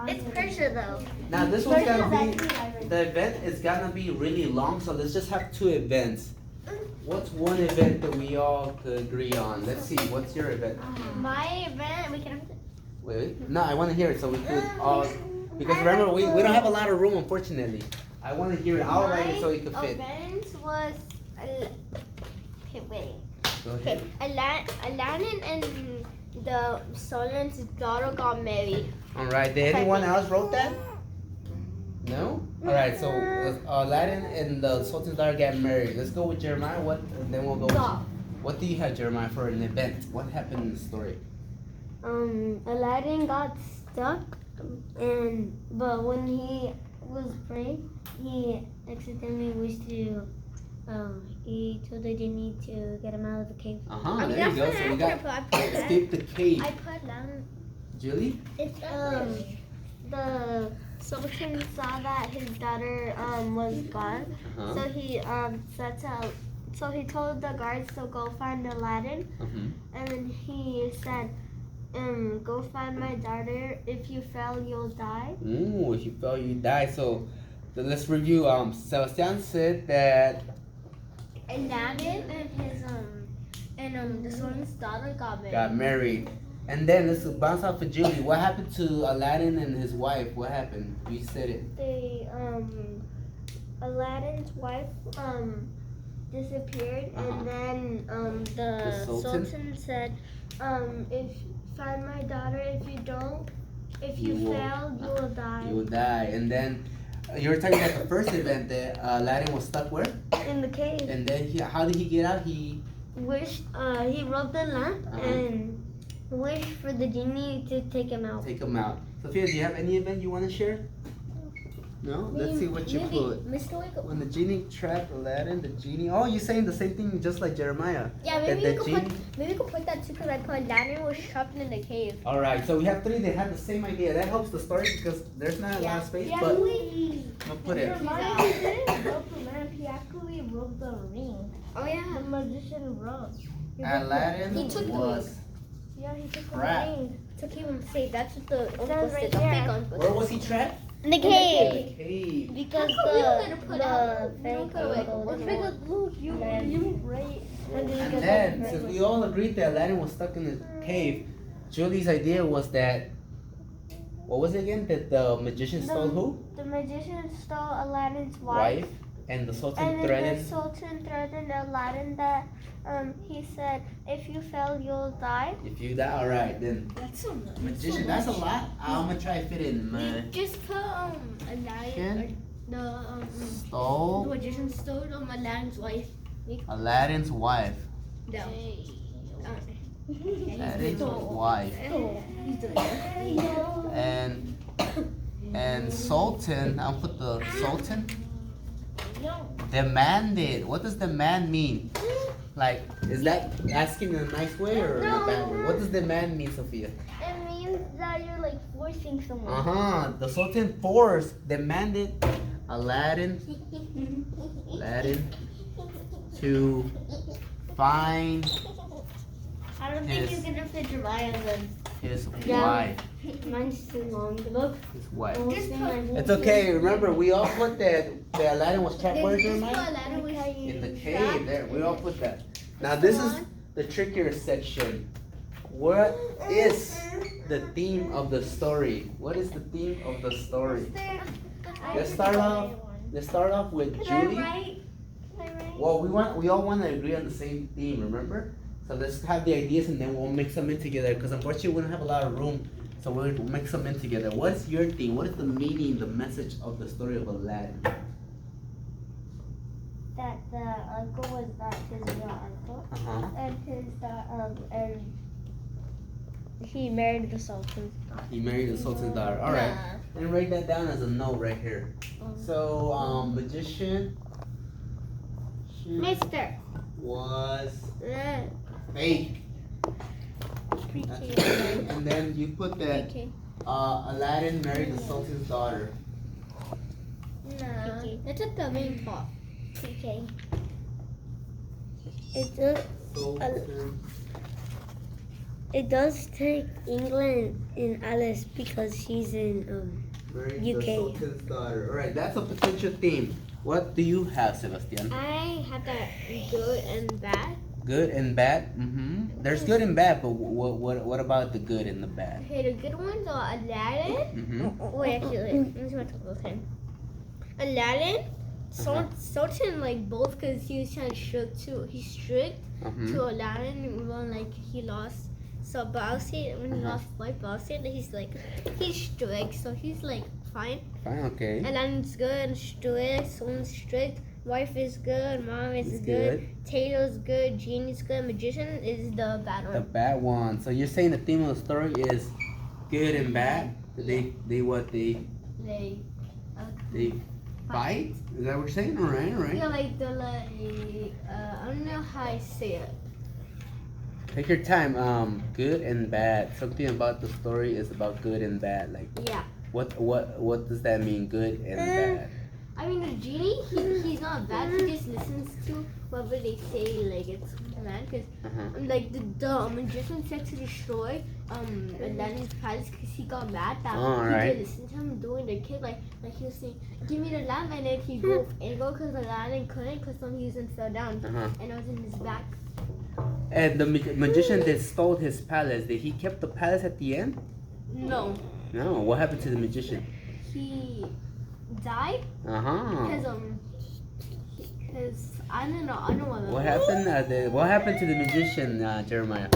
It's Persia though. Now this one's Persia's gonna actually be, like- the event is gonna be really long, so let's just have 2 events. What's one event that we all could agree on? Let's see, what's your event? My event, we can. Wait, no, I wanna hear it so we could all, because remember, we don't have a lot of room, unfortunately. I wanna hear it, I'll write it so it could fit. Event was. Okay, wait. Go Okay, ahead. Aladdin and the Sultan's daughter got married. Alright, did anyone else wrote that? No? Alright, so Aladdin and the Sultan's daughter get married. Let's go with Jeremiah, what, and then we'll go with you. What do you have, Jeremiah, for an event? What happened in the story? Aladdin got stuck, but when he was praying, he accidentally wished to. He told the genie to get him out of the cave. Uh-huh, there you go. So we got escape the cave. I put down. Julie? It's The Sultan saw that his daughter was gone, Uh-huh. so he set out. So he told the guards to go find Aladdin, and then he said, "Go find my daughter. If you fail, you'll die." Ooh, if you fail, you die. So let's review. Sebastian said that Aladdin and his the Sultan's daughter got married. got married. And then let's bounce off of Julie. What happened to Aladdin and his wife? What happened? You said it. They Aladdin's wife disappeared, Uh-huh. and then the Sultan? Sultan said, if find my daughter. If you don't, if You you will- fail, you will die. You will die. And then you were talking about the first event that Aladdin was stuck where? In the cave. And then how did he get out? He He rubbed the lamp and wished for the genie to take him out. take him out. Sophia, do you have any event you want to share? No? Let's see what you put. Mr. Wake up. When the genie trapped Aladdin, the genie. Oh, you're saying the same thing just like Jeremiah. Yeah, That maybe the we could put that too because I put Aladdin was trapped in the cave. All right, so we have three. They have the same idea. That helps the story because there's not a lot of space. But I'll put it. Jeremiah didn't rub the lamp. He actually rubbed the ring. Oh yeah. The magician rubbed. Aladdin He took the was Yeah, he took trapped. the ring. To keep him safe. That's what the says right the there. fake uncle Where said. was he trapped? In the In cave. the cave. Because How come we don't get to put out- the we don't fake get to, like, uncle let's didn't make want- look, you right. And then, since we all agreed that Aladdin was stuck in the cave, Julie's idea was that. What was it again? That the magician stole who? The magician stole Aladdin's Wife. And the Sultan And then threatened. the Sultan threatened Aladdin that he said, if you fail, you'll die. If you die, alright, then. That's so much. Magician, that's a lot. I'm gonna try to fit in. Just put Aladdin. The Stole magician stole Aladdin's wife. Aladdin's wife. No. Aladdin's wife. He's doing it. And Sultan, I'll put the Sultan. No. Demanded. What does demand mean? Like, is that asking in a nice way or in a bad way? What does demand mean, Sophia? It means that you're like forcing someone. The Sultan forced, demanded Aladdin to find I don't His- think he's gonna fit Jeremiah then. his Yeah. wife. Mine's too long. Look. His wife. Just put, It's okay. Remember, we all put that Aladdin was trapped where, just put Jeremiah? Aladdin with In the cave. There, we all put that. Now this is the trickier section. What is the theme of the story? What is the theme of the story? Let's start off with Julie. Well, we all want to agree on the same theme, remember? So let's have the ideas and then we'll mix them in together because unfortunately we don't have a lot of room. So we'll mix them in together. What's your theme? What is the meaning, the message of the story of Aladdin? That the uncle was not his real uncle. Uh-huh. And he married the Sultan. He married the Sultan's daughter. All right. And write that down as a note right here. So, magician Mister. was fake. And then you put that Aladdin married the Sultan's daughter. No. That's at the main part. Okay. It does take England in Alice because she's in Married the UK. Sultan's daughter. All right, that's a potential theme. What do you have, Sebastian? I have that good and bad. Good and bad. There's good and bad, but what about the good and the bad? Okay, the good ones are Aladdin. Wait, actually, let me see what talk about him. Aladdin, Sultan, like both, cause he was kind of strict too. He's strict to Aladdin when like he lost. So, but I'll say when he lost wife, but I'll say that he's strict. So he's like fine. Fine, okay. Aladdin's good and strict. Sultan's strict. Wife is good. Mom is He's good. Tato's good. Genie's good. Magician is the bad The one. bad one. So you're saying the theme of the story is good and bad? They fight? Is that what you're saying? All right. Yeah, like I don't know how I say it. Take your time. Good and bad. Something about the story is about good and bad. Like Yeah. what does that mean? Good and bad. I mean, the genie, he's not bad. He just listens to whatever they say, like it's command. Cause like the magician said to destroy Aladdin's palace because he got mad that he didn't listen to him doing the kid like he was saying, give me the lamp, and then he go because Aladdin couldn't because some using fell down and it was in his back. And the magician that stole his palace, did he keep the palace at the end? No, No. What happened to the magician? he died because I don't know What happened? What happened to the magician, Jeremiah?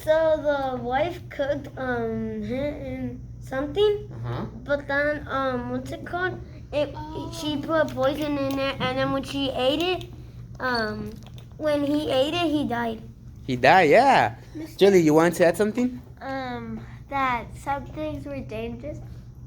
So the wife cooked him something, but then what's it called? She put poison in it, and then when she ate it, when he ate it, he died. He died, yeah. Julie, you want to add something? That some things were dangerous,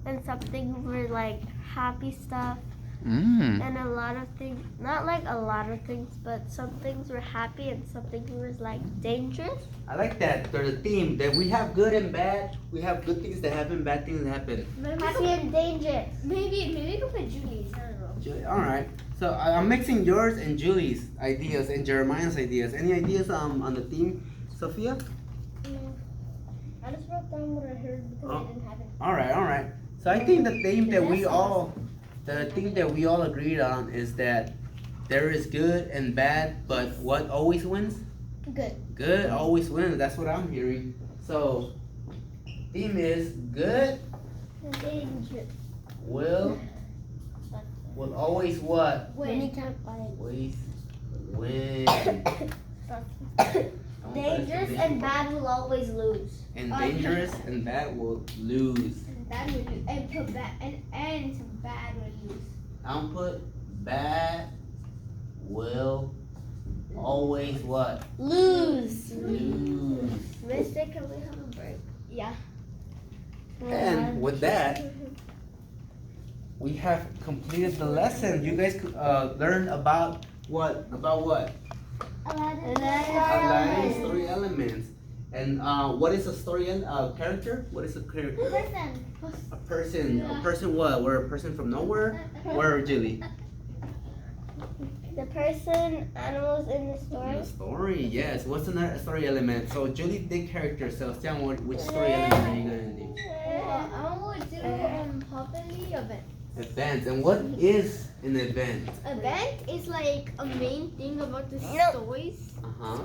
and some things were like happy stuff, and a lot of things, not like a lot of things, but some things were happy and some things were like dangerous. I like that. There's a theme that we have good and bad. We have good things that happen, bad things that happen. Happy and dangerous. Maybe we could put Julie's. I don't know. Julie, all right. So I'm mixing yours and Julie's ideas and Jeremiah's ideas. Any ideas on the theme, Sophia? I just wrote down what I heard because I didn't have it. All right. So I think the theme that we all agreed on is that there is good and bad, but what always wins? Good. Good always wins. That's what I'm hearing. So theme is good Dangerous. will always what? Anytime. Always win. Dangerous and bad will always lose. And dangerous and bad will lose. Bad will lose. And put bad and bad will lose. I'll put bad will always what? Lose. Lose. Mister, can we have a break? Yeah. And with that, we have completed the lesson. You guys learned about what? About what? Aladdin's story elements. And what is a story character? What is a character? Person. A person. A person what? We're a person from nowhere? Where, Julie? The person, animals in the In story. the story, yes. What's another story element? So Julie did character, so tell me which story element are you gonna do? I would do probably event. Events. And what is an event? Event is like a main thing about the stories. Uh-huh.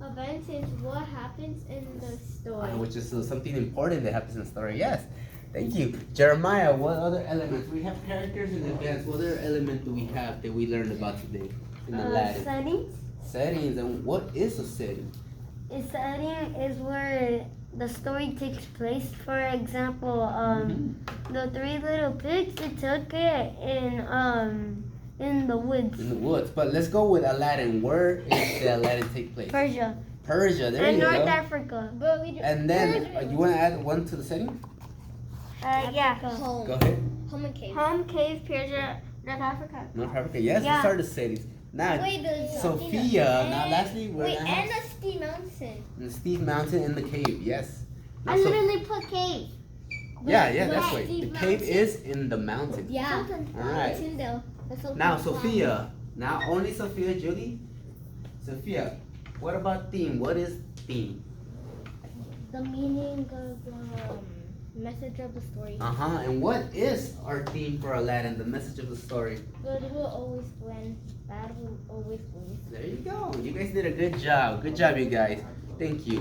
Event is what happens in the story. Which is something important that happens in the story. Yes. Thank you. Jeremiah, what other elements? We have characters and events. What other element do we have that we learned about today in Aladdin? Settings. Settings. And what is a setting? A setting is where the story takes place. For example, the Three Little Pigs, it took it in the woods. In the woods. But let's go with Aladdin. Where is the Aladdin take place? Persia. Persia. There And you North go. Africa. But we do. And then you want to add one to the setting? Yeah. Home. Go ahead. Home and cave. Home, cave, Persia, North Africa. North Africa. Yes, Yeah. these are the cities. Now, Wait, the Sophia. Now, lastly, we're Wait, gonna and have the Steve Mountain. the Steve Mountain and the cave. Yes. Now, I literally put cave. yeah, that's Wait, right. The Steve cave Mountain. is in the mountain. Yeah. All right. It's in there. That's okay. Now, Sophia. Now, only Sophia, Julie. Sophia, what about theme? What is theme? The meaning of message of the story. And what is our theme for Aladdin? The message of the story. Good will always win. Bad will always lose. There you go. You guys did a good job. Good job, you guys. Thank you.